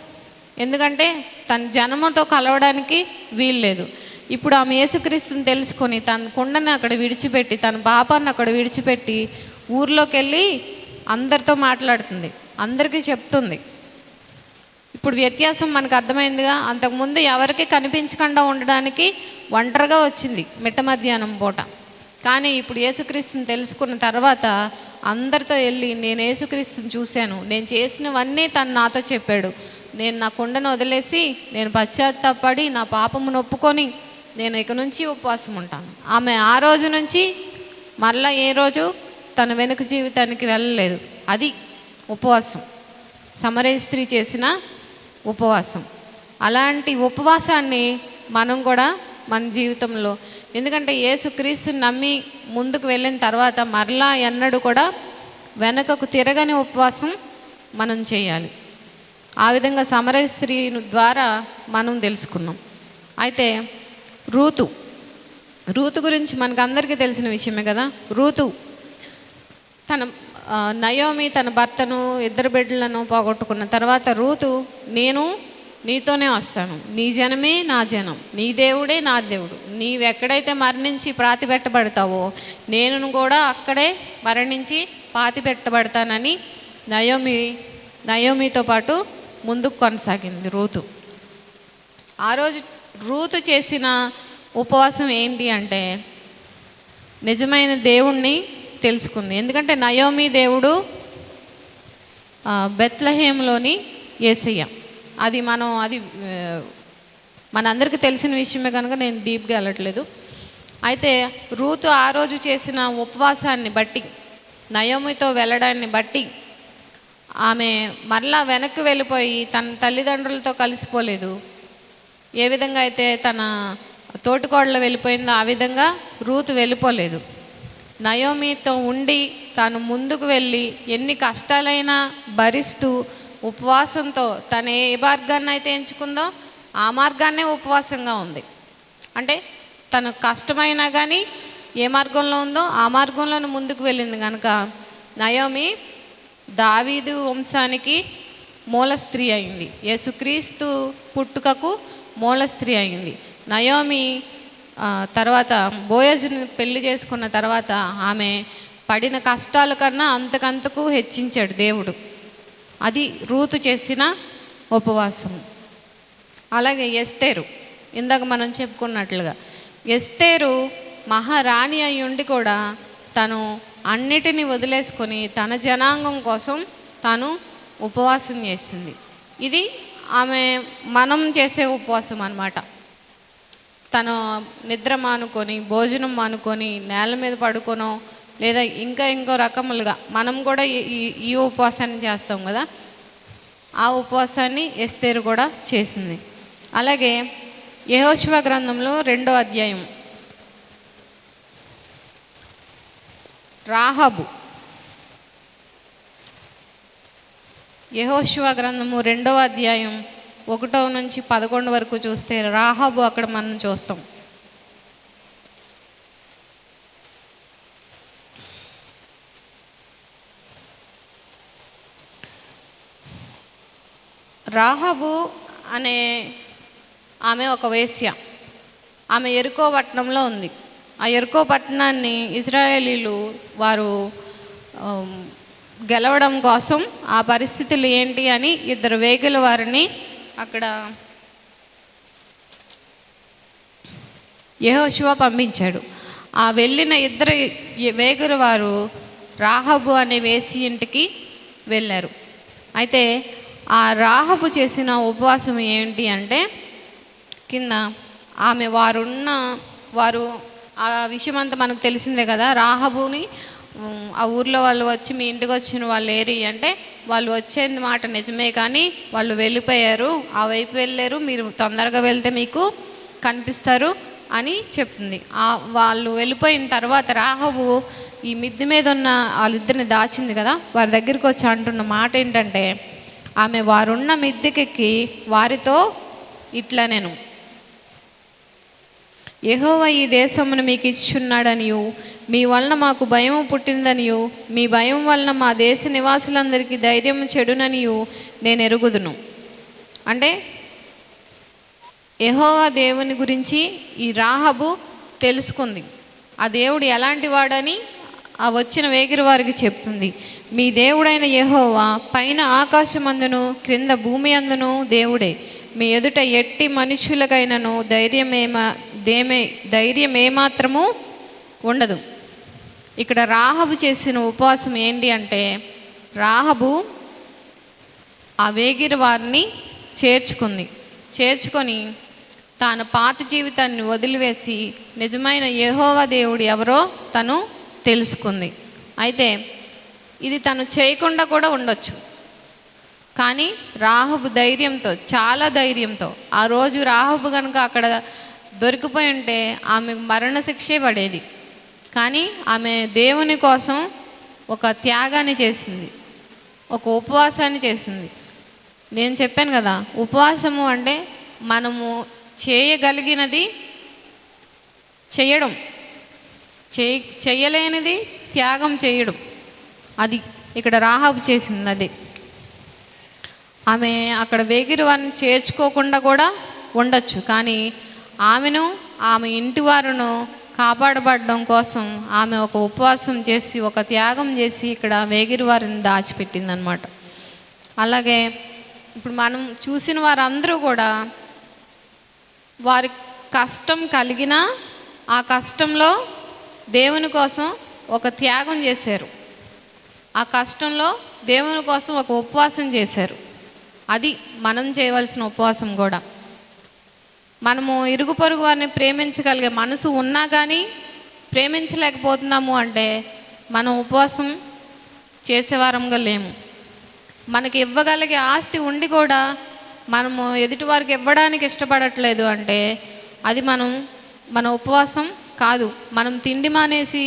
ఎందుకంటే తన జనముతో కలవడానికి వీల్లేదు. ఇప్పుడు ఆమె యేసుక్రీస్తుని తెలుసుకొని తన కుండను అక్కడ విడిచిపెట్టి, తన పాపాన్ని అక్కడ విడిచిపెట్టి ఊర్లోకి వెళ్ళి అందరితో మాట్లాడుతుంది, అందరికీ చెప్తుంది. ఇప్పుడు వ్యత్యాసం మనకు అర్థమైందిగా. అంతకుముందు ఎవరికి కనిపించకుండా ఉండడానికి ఒంటరిగా వచ్చింది మిట్ట మధ్యాహ్నం పూట. కానీ ఇప్పుడు యేసుక్రీస్తుని తెలుసుకున్న తర్వాత అందరితో వెళ్ళి నేను యేసుక్రీస్తుని చూశాను, నేను చేసినవన్నీ తను నాతో చెప్పాడు, నేను నా కుండను వదిలేసి నేను పశ్చాత్తాపడి నా పాపమును ఒప్పుకొని నేను ఇక నుంచి ఉపవాసం ఉంటాను. ఆమె ఆ రోజు నుంచి మరలా ఏ రోజు తన వెనుక జీవితానికి వెళ్ళలేదు. అది ఉపవాసం, సమరయ స్త్రీ చేసిన ఉపవాసం. అలాంటి ఉపవాసాన్ని మనం కూడా మన జీవితంలో, ఎందుకంటే యేసుక్రీస్తుని నమ్మి ముందుకు వెళ్ళిన తర్వాత మరలా ఎన్నడూ కూడా వెనకకు తిరగని ఉపవాసం మనం చేయాలి. ఆ విధంగా సమరయ స్త్రీ ద్వారా మనం తెలుసుకున్నాం. అయితే రూతు గురించి మనకు అందరికీ తెలిసిన విషయమే కదా. రూతు నయోమి తన భర్తను 2 బిడ్డలను పోగొట్టుకున్న తర్వాత రూతు, నేను నీతోనే వస్తాను, నీ జనమే నా జనం, నీ దేవుడే నా దేవుడు, నీవెక్కడైతే మరణించి పాతి పెట్టబడతావో నేను కూడా అక్కడే మరణించి పాతి పెట్టబడతానని నయోమితో పాటు ముందుకు కొనసాగింది రూతు. ఆ రోజు రూతు చేసిన ఉపవాసం ఏంటి అంటే నిజమైన దేవుణ్ణి తెలుసుకుంది. ఎందుకంటే నయోమి దేవుడు బెత్లెహేంలోని యేసయ్య. అది మనందరికీ తెలిసిన విషయమే కనుక నేను డీప్గా వెళ్ళట్లేదు. అయితే రూతు ఆ రోజు చేసిన ఉపవాసాన్ని బట్టి, నయోమితో వెళ్ళడాన్ని బట్టి ఆమె మరలా వెనక్కి వెళ్ళిపోయి తన తల్లిదండ్రులతో కలిసిపోలేదు. ఏ విధంగా అయితే తన తోటికోడలు వెళ్ళిపోయిందో ఆ విధంగా రూతు వెళ్ళిపోలేదు. నయోమితో ఉండి తాను ముందుకు వెళ్ళి ఎన్ని కష్టాలైనా భరిస్తూ ఉపవాసంతో తను ఏ మార్గాన్ని అయితే ఎంచుకుందో ఆ మార్గాన్నే ఉపవాసంగా ఉంది. అంటే తను కష్టమైనా కానీ ఏ మార్గంలో ఉందో ఆ మార్గంలోనే ముందుకు వెళ్ళింది కనుక నయోమి దావీదు వంశానికి మూల స్త్రీ అయింది. యేసుక్రీస్తు పుట్టుకకు మూల స్త్రీ అయింది. నయోమి తర్వాత బోయజుని పెళ్లి చేసుకున్న తర్వాత ఆమె పడిన కష్టాల కన్నా అంతకంతకు హెచ్చించాడు దేవుడు. అది రూతు చేసిన ఉపవాసం. అలాగే ఎస్తేరు, ఇందాక మనం చెప్పుకున్నట్లుగా ఎస్తేరు మహారాణి అయి ఉండి కూడా తను అన్నిటినీ వదిలేసుకొని తన జనాంగం కోసం తాను ఉపవాసం చేసింది. ఇది మనం చేసే ఉపవాసం అన్నమాట. తను నిద్ర మానుకొని, భోజనం మానుకొని, నేల మీద పడుకోనో లేదా ఇంకో రకములుగా మనం కూడా ఈ ఉపవాసాన్ని చేస్తాం కదా, ఆ ఉపవాసాన్ని ఎస్తేరు కూడా చేసింది. అలాగే యెహోషువ గ్రంథంలో 2వ అధ్యాయం రాహాబు. యెహోషువ గ్రంథము 2వ అధ్యాయం 1 నుంచి 11 వరకు చూస్తే రాహాబు అక్కడ మనం చూస్తాం. రాహాబు అనే ఆమె ఒక వేశ్య. ఆమె యెరికో పట్టణంలో ఉంది. ఆ యెరికో పట్టణాన్ని ఇశ్రాయేలీలు వారు గెలవడం కోసం ఆ పరిస్థితులు ఏంటి అని 2 వేగుల వారిని అక్కడ యెహోషువ పంపించాడు. ఆ వెళ్ళిన 2 వేగుల వారు రాహాబు అనే వేసి ఇంటికి వెళ్ళారు. అయితే ఆ రాహాబు చేసిన ఉపవాసం ఏంటి అంటే కింద వారు ఆ విషయం అంతా మనకు తెలిసిందే కదా. రాహాబుని ఆ ఊర్లో వాళ్ళు వచ్చి మీ ఇంటికి వచ్చిన వాళ్ళు ఏరి అంటే వాళ్ళు వచ్చేది మాట నిజమే కానీ వాళ్ళు వెళ్ళిపోయారు, ఆ వైపు వెళ్ళారు, మీరు తొందరగా వెళ్తే మీకు కనిపిస్తారు అని చెప్తుంది. వాళ్ళు వెళ్ళిపోయిన తర్వాత రాహాబు ఈ మిద్దె మీద ఉన్న వాళ్ళిద్దరిని దాచింది కదా, వారి దగ్గరికి వచ్చి అంటున్న మాట ఏంటంటే ఆమె వారున్న మిద్దెకెక్కి వారితో ఇట్లా నేను యెహోవా ఈ దేశమును మీకు ఇచ్చుచున్నాడనియు మీ వలన మాకు భయం పుట్టిందనియు మీ భయం వలన మా దేశ నివాసులందరికీ ధైర్యం చెడుననియు నేను ఎరుగుదును. అంటే యెహోవా దేవుని గురించి ఈ రాహాబు తెలుసుకుంది. ఆ దేవుడు ఎలాంటి వాడని ఆ వచ్చిన వేగిరి వారికి చెప్తుంది. మీ దేవుడైన యెహోవా పైన ఆకాశమందును క్రింద భూమి అందును దేవుడే. మీ ఎదుట ఎట్టి మనుషులకైనను ధైర్యం ఏమాత్రము ఉండదు. ఇక్కడ రాహాబు చేసిన ఉపవాసం ఏంటి అంటే రాహాబు ఆ వేగిరి వారిని చేర్చుకొని తాను పాత జీవితాన్ని వదిలివేసి నిజమైన యెహోవా దేవుడు ఎవరో తను తెలుసుకుంది. అయితే ఇది తను చేయకుండా కూడా ఉండొచ్చు, కానీ రాహాబు ధైర్యంతో, చాలా ధైర్యంతో ఆ రోజు రాహాబు కనుక అక్కడ దొరికిపోయి ఉంటే ఆమెకు మరణశిక్షే పడేది. కానీ ఆమె దేవుని కోసం ఒక త్యాగాన్ని చేసింది, ఒక ఉపవాసాన్ని చేసింది. నేను చెప్పాను కదా, ఉపవాసము అంటే మనము చేయగలిగినది చేయడం, చేయలేనిది త్యాగం చేయడం. అది ఇక్కడ రాహాబు చేసింది. అది ఆమె అక్కడ వేగిరి వారిని చేర్చుకోకుండా కూడా ఉండొచ్చు, కానీ ఆమె ఇంటి వారును కాపాడబడడం కోసం ఆమె ఒక ఉపవాసం చేసి ఒక త్యాగం చేసి ఇక్కడ వేగిరి వారిని దాచిపెట్టింది అన్నమాట. అలాగే ఇప్పుడు మనం చూసిన వారందరూ కూడా వారి కష్టం కలిగినా ఆ కష్టంలో దేవుని కోసం ఒక త్యాగం చేశారు, ఆ కష్టంలో దేవుని కోసం ఒక ఉపవాసం చేశారు. అది మనం చేయవలసిన ఉపవాసం కూడా. మనము ఇరుగు పొరుగు వారిని ప్రేమించగలిగే మనసు ఉన్నా కానీ ప్రేమించలేకపోతున్నాము అంటే మనం ఉపవాసం చేసేవారంగా లేము. మనకి ఇవ్వగలిగే ఆస్తి ఉండి కూడా మనము ఎదుటివారికి ఇవ్వడానికి ఇష్టపడట్లేదు అంటే అది మన ఉపవాసం కాదు. మనం తిండి మానేసి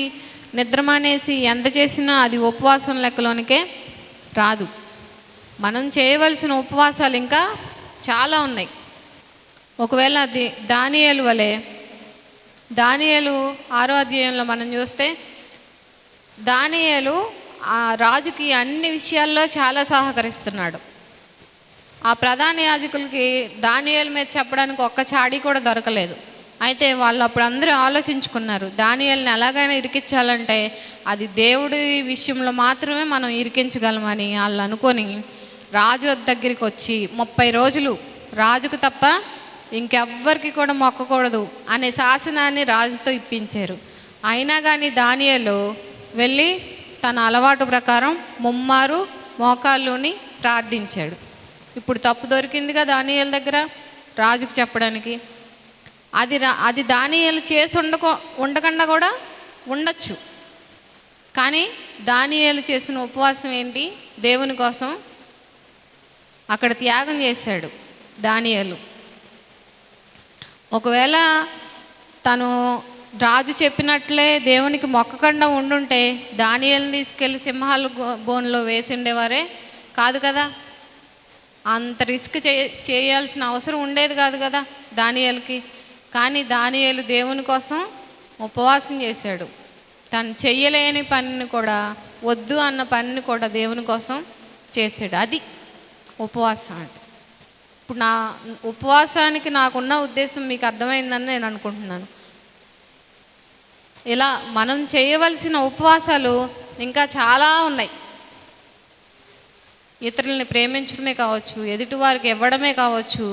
నిద్ర మానేసి ఎంత చేసినా అది ఉపవాసం లెక్కలోనికే రాదు. మనం చేయవలసిన ఉపవాసాలు ఇంకా చాలా ఉన్నాయి. ఒకవేళ అది దానియేలు వలె, దానియేలు 6వ అధ్యాయంలో మనం చూస్తే దానియేలు ఆ రాజుకి అన్ని విషయాల్లో చాలా సహకరిస్తున్నాడు. ఆ ప్రధాన యాజకులకి దానియేలు మీద చెప్పడానికి ఒక్క చాడీ కూడా దొరకలేదు. అయితే వాళ్ళు అప్పుడు అందరూ ఆలోచించుకున్నారు, దానియేలుని ఎలాగైనా ఇరికించాలంటే అది దేవుడి విషయంలో మాత్రమే మనం ఇరికించగలమని వాళ్ళు అనుకొని రాజు దగ్గరికి వచ్చి 30 రోజులు రాజుకు తప్ప ఇంకెవ్వరికి కూడా మొక్కకూడదు అనే శాసనాన్ని రాజుతో ఇప్పించారు. అయినా కానీ దానియేలు వెళ్ళి తన అలవాటు ప్రకారం ముమ్మారు మోకాళ్ళుని ప్రార్థించాడు. ఇప్పుడు తప్పు దొరికిందిగా దానియేలు దగ్గర రాజుకు చెప్పడానికి. అది దానియేలు చేసి ఉండకుండా కూడా ఉండొచ్చు. కానీ దానియేలు చేసిన ఉపవాసం ఏంటి? దేవుని కోసం అక్కడ త్యాగం చేశాడు దానియేలు. ఒకవేళ తను రాజు చెప్పినట్లే దేవునికి మొక్కకుండా ఉండుంటే దానియేలుని తీసుకెళ్ళి సింహాల బోన్లో వేసి ఉండేవారే కాదు కదా. అంత రిస్క్ చేయాల్సిన అవసరం ఉండేది కాదు కదా దానియేలుకి. కానీ దానియేలు దేవుని కోసం ఉపవాసం చేశాడు. తను చెయ్యలేని పనిని కూడా, వద్దు అన్న పనిని కూడా దేవుని కోసం చేశాడు. అది ఉపవాసం అంటే. ఇప్పుడు నా ఉపవాసానికి నాకున్న ఉద్దేశం మీకు అర్థమైందని నేను అనుకుంటున్నాను. ఇలా మనం చేయవలసిన ఉపవాసాలు ఇంకా చాలా ఉన్నాయి. ఇతరులని ప్రేమించడమే కావచ్చు, ఎదుటివారికి ఇవ్వడమే కావచ్చు,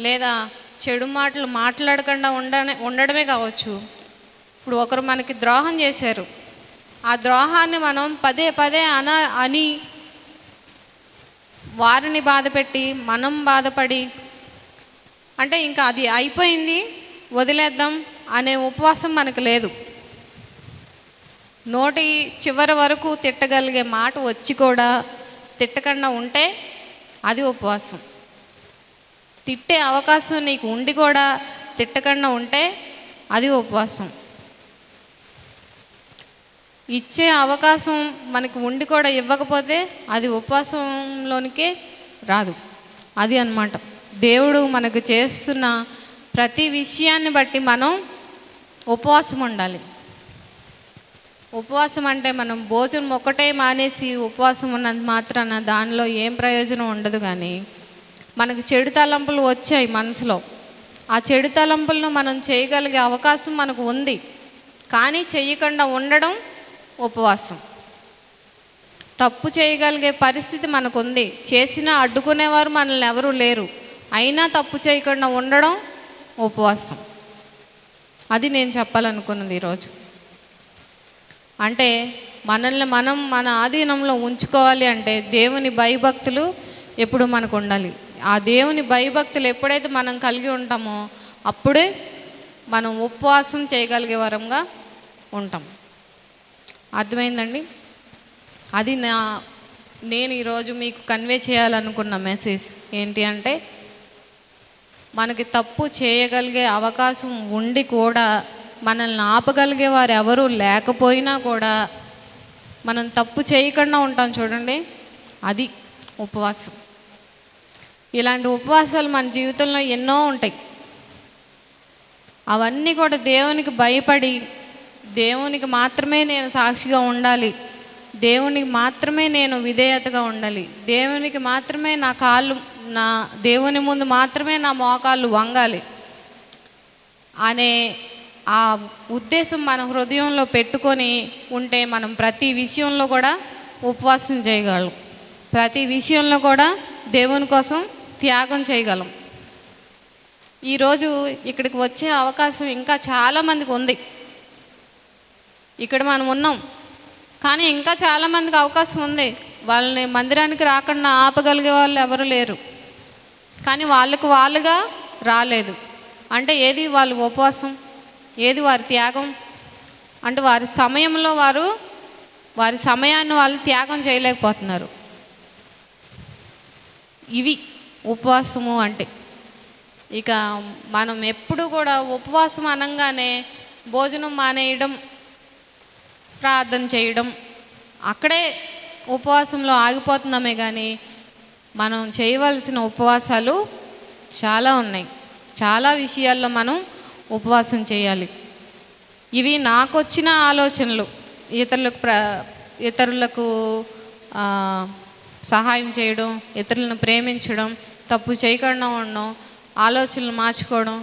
లేదా చెడు మాటలు మాట్లాడకుండా ఉండడమే కావచ్చు. ఇప్పుడు ఒకరు మనకి ద్రోహం చేశారు, ఆ ద్రోహాన్ని మనం పదే పదే అని వారిని బాధపెట్టి మనం బాధపడి అంటే ఇంకా అది అయిపోయింది వదిలేద్దాం అనే ఉపవాసం మనకు లేదు. నోటి చివరి వరకు తిట్టగలిగే మాట వచ్చి కూడా తిట్టకుండా ఉంటే అది ఉపవాసం. తిట్టే అవకాశం నీకు ఉండి కూడా తిట్టకుండా ఉంటే అది ఉపవాసం. ఇచ్చే అవకాశం మనకు ఉండి కూడా ఇవ్వకపోతే అది ఉపవాసంలోనికే రాదు. అది అన్నమాట. దేవుడు మనకు చేస్తున్న ప్రతి విషయాన్ని బట్టి మనం ఉపవాసం ఉండాలి. ఉపవాసం అంటే మనం భోజనం ఒక్కటే మానేసి ఉపవాసం ఉన్నంత మాత్రాన దానిలో ఏం ప్రయోజనం ఉండదు. కానీ మనకు చెడు తలంపులు వచ్చాయి మనసులో, ఆ చెడు తలంపులను మనం చేయగలిగే అవకాశం మనకు ఉంది. కానీ చేయకుండా ఉండడం ఉపవాసం. తప్పు చేయగలిగే పరిస్థితి మనకు ఉంది, చేసినా అడ్డుకునేవారు మనల్ని ఎవరూ లేరు, అయినా తప్పు చేయకుండా ఉండడం ఉపవాసం. అది నేను చెప్పాలనుకున్నది ఈరోజు. అంటే మనల్ని మనం మన ఆధీనంలో ఉంచుకోవాలి అంటే దేవుని భయభక్తులు ఎప్పుడు మనకు ఉండాలి. ఆ దేవుని భయభక్తులు ఎప్పుడైతే మనం కలిగి ఉంటామో అప్పుడే మనం ఉపవాసం చేయగలిగే వరంగా ఉంటాం. అర్థమైందండి? అది నేను ఈరోజు మీకు కన్వే చేయాలనుకున్న మెసేజ్ ఏంటి అంటే, మనకి తప్పు చేయగలిగే అవకాశం ఉండి కూడా మనల్ని ఆపగలిగే వారు ఎవరూ లేకపోయినా కూడా మనం తప్పు చేయకుండా ఉంటాం చూడండి, అది ఉపవాసం. ఇలాంటి ఉపవాసాలు మన జీవితంలో ఎన్నో ఉంటాయి. అవన్నీ కూడా దేవునికి భయపడి, దేవునికి మాత్రమే నేను సాక్షిగా ఉండాలి, దేవునికి మాత్రమే నేను విధేయతగా ఉండాలి, దేవునికి మాత్రమే నా దేవుని ముందు మాత్రమే నా మోకాళ్ళు వంగాలి అనే ఆ ఉద్దేశం మన హృదయంలో పెట్టుకొని ఉంటే మనం ప్రతి విషయంలో కూడా ఉపవాసం చేయగలం, ప్రతి విషయంలో కూడా దేవుని కోసం త్యాగం చేయగలం. ఈరోజు ఇక్కడికి వచ్చే అవకాశం ఇంకా చాలామందికి ఉంది. ఇక్కడ మనం ఉన్నాం, కానీ ఇంకా చాలామందికి అవకాశం ఉంది. వాళ్ళని మందిరానికి రాకుండా ఆపగలిగే వాళ్ళు ఎవరు లేరు. కానీ వాళ్ళకు వాళ్ళుగా రాలేదు అంటే ఏది వాళ్ళ ఉపవాసం, ఏది వారి త్యాగం అంటే వారి సమయంలో వారి సమయాన్ని వాళ్ళు త్యాగం చేయలేకపోతున్నారు. ఇవి ఉపవాసము అంటే. ఇక మనం ఎప్పుడు కూడా ఉపవాసం అనగానే భోజనం మానేయడం, ప్రార్థన చేయడం, అక్కడే ఉపవాసంలో ఆగిపోతున్నామే కానీ మనం చేయవలసిన ఉపవాసాలు చాలా ఉన్నాయి. చాలా విషయాల్లో మనం ఉపవాసం చేయాలి. ఇవి నాకు వచ్చిన ఆలోచనలు. ఇతరులకు సహాయం చేయడం, ఇతరులను ప్రేమించడం, తప్పు చేయకుండా ఉండడం, ఆలోచనలు మార్చుకోవడం,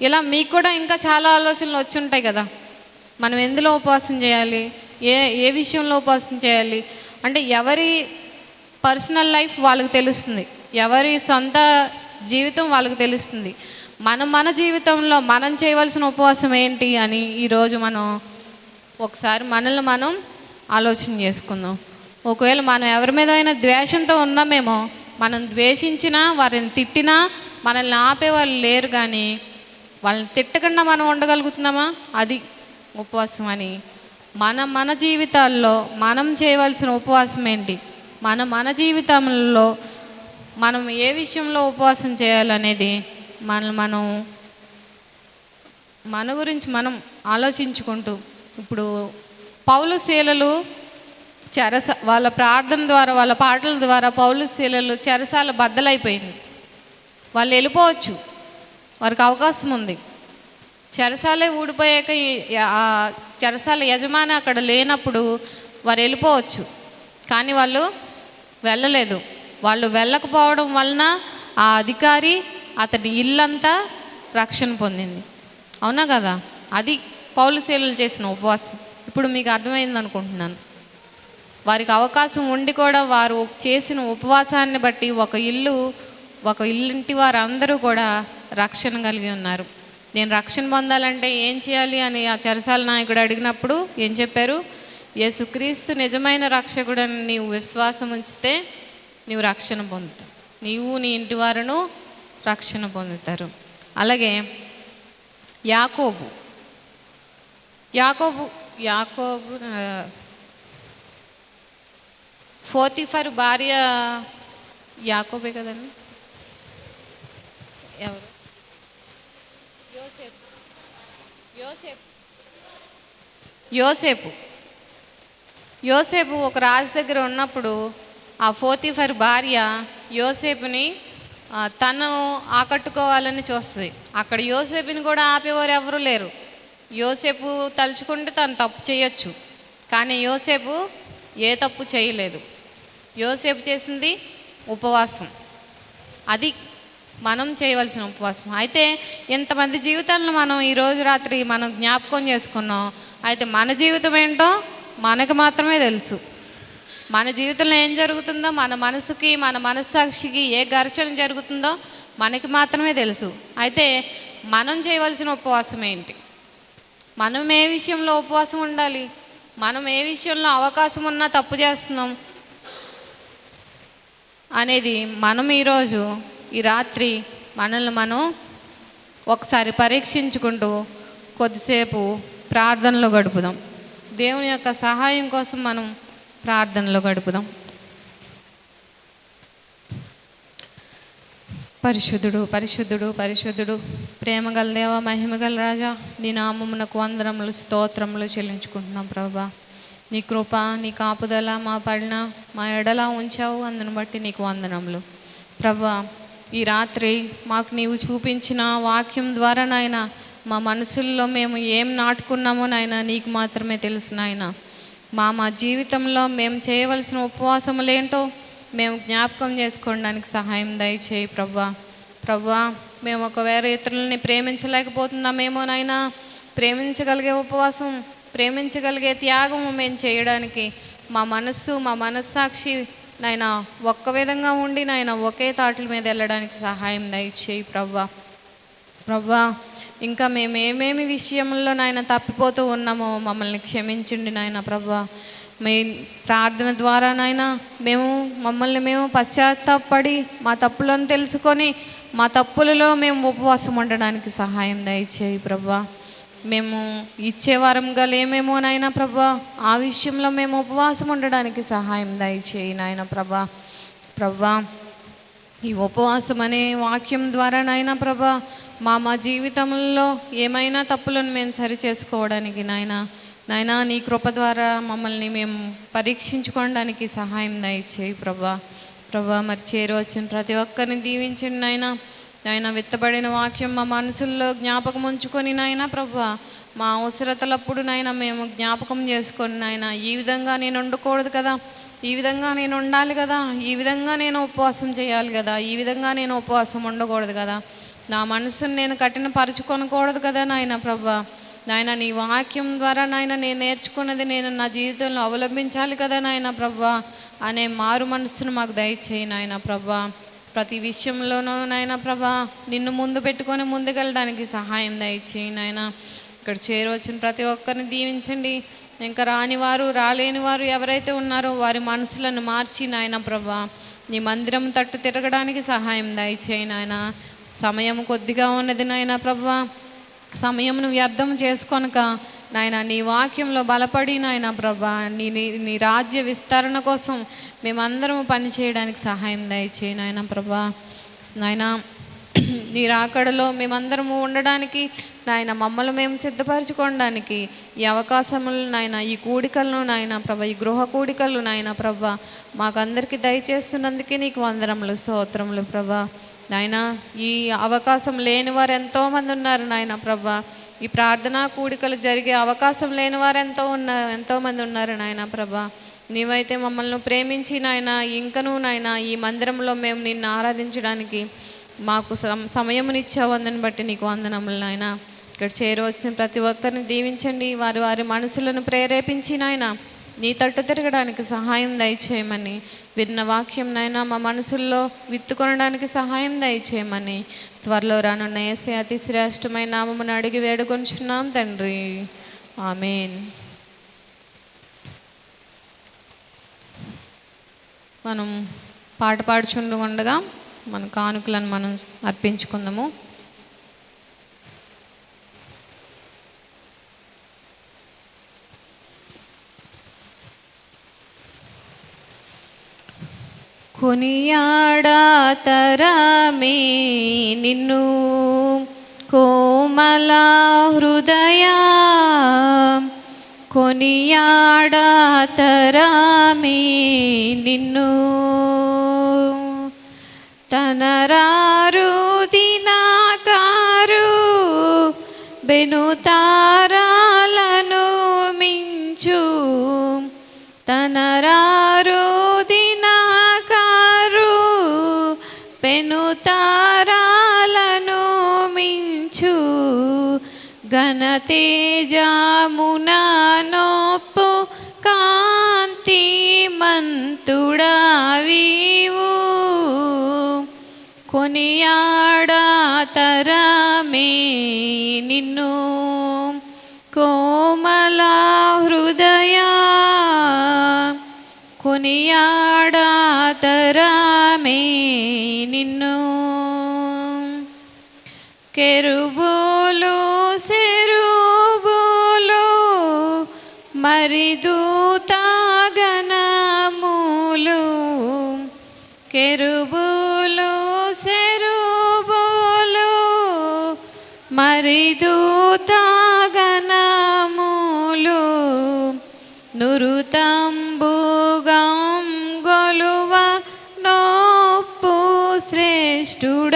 ఇలా మీకు కూడా ఇంకా చాలా ఆలోచనలు వచ్చి ఉంటాయి కదా. మనం ఎందులో ఉపవాసం చేయాలి, ఏ విషయంలో ఉపవాసం చేయాలి అంటే ఎవరి పర్సనల్ లైఫ్ వాళ్ళకి తెలుస్తుంది, ఎవరి సొంత జీవితం వాళ్ళకి తెలుస్తుంది. మన జీవితంలో మనం చేయవలసిన ఉపవాసం ఏంటి అని ఈరోజు మనం ఒకసారి మనల్ని మనం ఆలోచన చేసుకుందాం. ఒకవేళ మనం ఎవరి మీద అయినా ద్వేషంతో ఉన్నామేమో, మనం ద్వేషించినా వారిని తిట్టినా మనల్ని ఆపేవాళ్ళు లేరు, కానీ వాళ్ళని తిట్టకుండా మనం ఉండగలుగుతున్నామా? అది ఉపవాసం అని. మన జీవితాల్లో మనం చేయవలసిన ఉపవాసం ఏంటి, మన జీవితంలో మనం ఏ విషయంలో ఉపవాసం చేయాలనేది మన గురించి మనం ఆలోచించుకుంటూ, ఇప్పుడు పౌలు శీలలు వాళ్ళ ప్రార్థన ద్వారా, వాళ్ళ పాటల ద్వారా పౌలు శీలలు చెరసాల బద్దలైపోయింది. వాళ్ళు వెళ్ళిపోవచ్చు, వారికి అవకాశం ఉంది. చెరసాలే ఊడిపోయాక ఆ చెరసాల యజమాని అక్కడ లేనప్పుడు వారు వెళ్ళిపోవచ్చు, కానీ వాళ్ళు వెళ్ళలేదు. వాళ్ళు వెళ్ళకపోవడం వలన ఆ అధికారి అతడి ఇల్లంతా రక్షణ పొందింది. అవునా కదా? అది పౌలు శీలలు చేసిన ఉపవాసం. ఇప్పుడు మీకు అర్థమైంది అనుకుంటున్నాను. వారికి అవకాశం ఉండి కూడా వారు చేసిన ఉపవాసాన్ని బట్టి ఒక ఇల్లింటి వారందరూ కూడా రక్షణ కలిగి ఉన్నారు. నేను రక్షణ పొందాలంటే ఏం చేయాలి అని ఆ చెరసాల నాయకుడు అడిగినప్పుడు ఏం చెప్పారు? యేసుక్రీస్తు నిజమైన రక్షకుడని నీవు విశ్వాసం ఉంచితే నీవు రక్షణ పొందుతావు, నీవు నీ ఇంటి వారును రక్షణ పొందుతారు. అలాగే యాకోబు పోతీఫరు భార్య యాకోబే కదండి. ఎవరు? యోసేపు ఒక రాజు దగ్గర ఉన్నప్పుడు ఆ పోతీఫర్ భార్య యోసేపుని తను ఆకట్టుకోవాలని చూస్తుంది. అక్కడ యోసేపుని కూడా ఆపేవారు ఎవరు లేరు. యోసేపు తలుచుకుంటే తను తప్పు చేయొచ్చు, కానీ యోసేపు ఏ తప్పు చేయలేదు. యోసేపు చేసింది ఉపవాసం. అది మనం చేయవలసిన ఉపవాసం. అయితే ఇంతమంది జీవితాలను మనం ఈరోజు రాత్రి మనం జ్ఞాపకం చేసుకున్నాం. అయితే మన జీవితం ఏంటో మనకు మాత్రమే తెలుసు. మన జీవితంలో ఏం జరుగుతుందో, మన మనసుకి, మన మనస్సాక్షికి ఏ ఘర్షణ జరుగుతుందో మనకి మాత్రమే తెలుసు. అయితే మనం చేయవలసిన ఉపవాసం ఏంటి, మనం ఏ విషయంలో ఉపవాసం ఉండాలి, మనం ఏ విషయంలో అవకాశం ఉన్నా తప్పు చేస్తున్నాం అనేది మనం ఈరోజు ఈ రాత్రి మనల్ని మనం ఒకసారి పరీక్షించుకుంటూ కొద్దిసేపు ప్రార్థనలో గడుపుదాం. దేవుని యొక్క సహాయం కోసం మనం ప్రార్థనలో గడుపుదాం. పరిశుద్ధుడు పరిశుద్ధుడు పరిశుద్ధుడు ప్రేమగల దేవ, మహిమగల రాజా, నీ నామమునకు వందనములు స్తోత్రములు చెల్లించుకుంటున్నాం ప్రభా. నీ కృప, నీ కాపుదల మా ఎడలా ఉంచావు, అందును బట్టి నీకు వందనములు ప్రభా. ఈ రాత్రి మాకు నీవు చూపించిన వాక్యం ద్వారా నాయన మా మనసుల్లో మేము ఏం నాటుకున్నామో నాయన నీకు మాత్రమే తెలుసు నాయన. మా జీవితంలో మేము చేయవలసిన ఉపవాసములేంటో మేము జ్ఞాపకం చేసుకోవడానికి సహాయం దయచేయి ప్రభా. మేము ఒకవేళ ఇతరులని ప్రేమించలేకపోతున్నామేమో నాయన, ప్రేమించగలిగే ఉపవాసం, ప్రేమించగలిగే త్యాగము మేము చేయడానికి మా మనస్సాక్షి నాయన ఒక్క విధంగా ఉండి నాయన ఒకే తాటుల మీద వెళ్ళడానికి సహాయం దయచేయి ప్రభా. ఇంకా మేము ఏమేమి విషయంలో నాయన తప్పిపోతూ ఉన్నామో మమ్మల్ని క్షమించండి నాయన ప్రభా. మీ ప్రార్థన ద్వారా నాయన మమ్మల్ని మేము పశ్చాత్తాపడి మా తప్పులను తెలుసుకొని మా తప్పులలో మేము ఉపవాసం ఉండడానికి సహాయం దయచేయి ప్రభా. మేము ఇచ్చేవారంగా లేమేమో నాయన ప్రభా, ఆ విషయంలో మేము ఉపవాసం ఉండడానికి సహాయం దయచేయి నాయన ప్రభా. ఈ ఉపవాసం అనే వాక్యం ద్వారా నాయన ప్రభా మా జీవితంలో ఏమైనా తప్పులను మేము సరి చేసుకోవడానికి నాయన నీ కృప ద్వారా మమ్మల్ని మేము పరీక్షించుకోవడానికి సహాయం దయచేయి ప్రభా. మరి చేరవచ్చిన ప్రతి ఒక్కరిని దీవించండి నాయన విత్తబడిన వాక్యం మా మనసుల్లో జ్ఞాపకం ఉంచుకొని నాయన ప్రభా, మా అవసరతలప్పుడు నాయన మేము జ్ఞాపకం చేసుకొని నాయన ఈ విధంగా నేను ఉండకూడదు కదా, ఈ విధంగా నేను ఉండాలి కదా, ఈ విధంగా నేను ఉపవాసం చేయాలి కదా, ఈ విధంగా నేను ఉపవాసం ఉండకూడదు కదా, నా మనసును నేను కఠినపరచుకొనకూడదు కదా నాయన ప్రభా. నాయన నీ వాక్యం ద్వారా నాయన నేను నేర్చుకున్నది నేను నా జీవితంలో అవలంబించాలి కదా నాయన ప్రభా అనే మారు మనసును మాకు దయచేయి నాయన ప్రభా. ప్రతి విషయంలోనూ నాయన ప్రభా నిన్ను ముందు పెట్టుకొని ముందుకెళ్ళడానికి సహాయం దయచేయి నాయన. ఇక్కడ చేరవచ్చిన ప్రతి ఒక్కరిని దీవించండి. ఇంకా రాలేని వారు ఎవరైతే ఉన్నారో వారి మనసులను మార్చి నాయన ప్రభా నీ మందిరం తట్టు తిరగడానికి సహాయం దయచేయి నాయన. సమయం కొద్దిగా ఉన్నది నాయన ప్రభా, సమయంను వ్యర్థం చేసుకొనక నాయన నీ వాక్యంలో బలపడి నాయన ప్రభా నీ రాజ్య విస్తరణ కోసం మేమందరము పనిచేయడానికి సహాయం దయచేయి నాయన ప్రభా. నాయన నీ రాకడలో మేమందరము ఉండడానికి నాయన మమ్మల్ని మేము సిద్ధపరచుకోవడానికి ఈ అవకాశములు నాయన, ఈ కూడికలను నాయన ప్రభా, ఈ గృహ కూడికలు నాయన ప్రభా మాకందరికీ దయచేస్తున్నందుకే నీకు వందనములు స్తోత్రములు ప్రభా. నాయన ఈ అవకాశం లేని వారు ఎంతోమంది ఉన్నారు నాయన ప్రభా, ఈ ప్రార్థనా కూడికలు జరిగే అవకాశం లేని వారు ఎంతోమంది ఉన్నారు నాయన ప్రభా. నీవైతే మమ్మల్ని ప్రేమించి నాయన ఇంకనూ నాయన ఈ మందిరంలో మేము నిన్ను ఆరాధించడానికి మాకు సమయమునిచ్చావు, అందుని బట్టి నీకు వందనములు నాయన. ఇక్కడ చేరవచ్చిన ప్రతి ఒక్కరిని దీవించండి, వారి మనసులను ప్రేరేపించి నాయన నీ తట్టు తిరగడానికి సహాయం దయచేయమని, విన్న వాక్యం నాయన మా మనసుల్లో విత్తుకొనడానికి సహాయం దయచేయమని త్వరలో రానున్న యేసయ్య అతి శ్రేష్టమైన నామమును అడిగి వేడుకొంచున్నాం తండ్రి, ఆమేన్. మనం పాట పాడుచుండగా మన కానుకలను మనం అర్పించుకుందాము. కొనియాడతరమే నిన్ను కోమల హృదయ, కొనియాడతరమే నిన్ను తనరారు దినకారు బెనుతారాలను మించు, తనరారు దినకారు పెనుతారాలను మించు, ఘనతేజమున నొప్పు కాంతి మంతుడావివు, కొనియాడతరమే నిన్ను కోమల హృదయ, కొనియాడతరమే నిన్ను. కెరూబులు సెరూబులు మరి దూతగణములు, కెరూబులు సెరూబులు మరి దూతగణములు, నురుతంబుగం గొలువ నొప్పు శ్రేష్ఠుడావివు,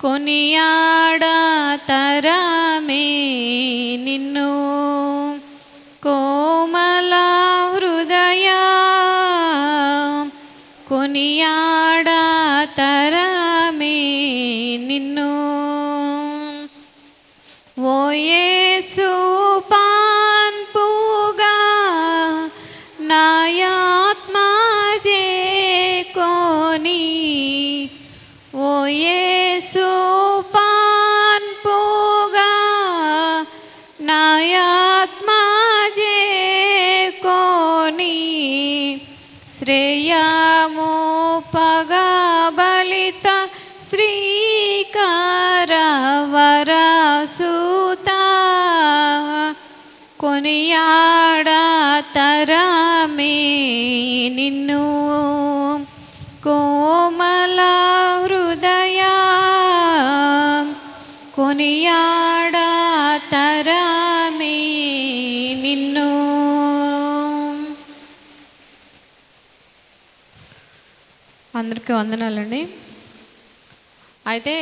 కొనియాడతరమే నిన్ను కోమల హృదయ, కొనియాడతరమే నిన్ను. ఓ యేసు పాన్పుగా నాయాత్మా జేకోని, ఓ యేసు పాన్పుగా నాయాత్మా శ్రేయము పగబలిత శ్రీకర వరసుత కొనియాడ తరమే నిన్ను కోమల హృదయ కొనియాడ తరమే నిన్ను. అందరికీ వందనాలండి. అయితే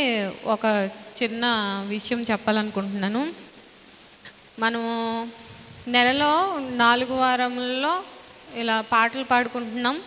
ఒక చిన్న విషయం చెప్పాలనుకుంటున్నాను. మనము నెలలో 4 వారములలో ఇలా పాటలు పాడుకుంటున్నాం.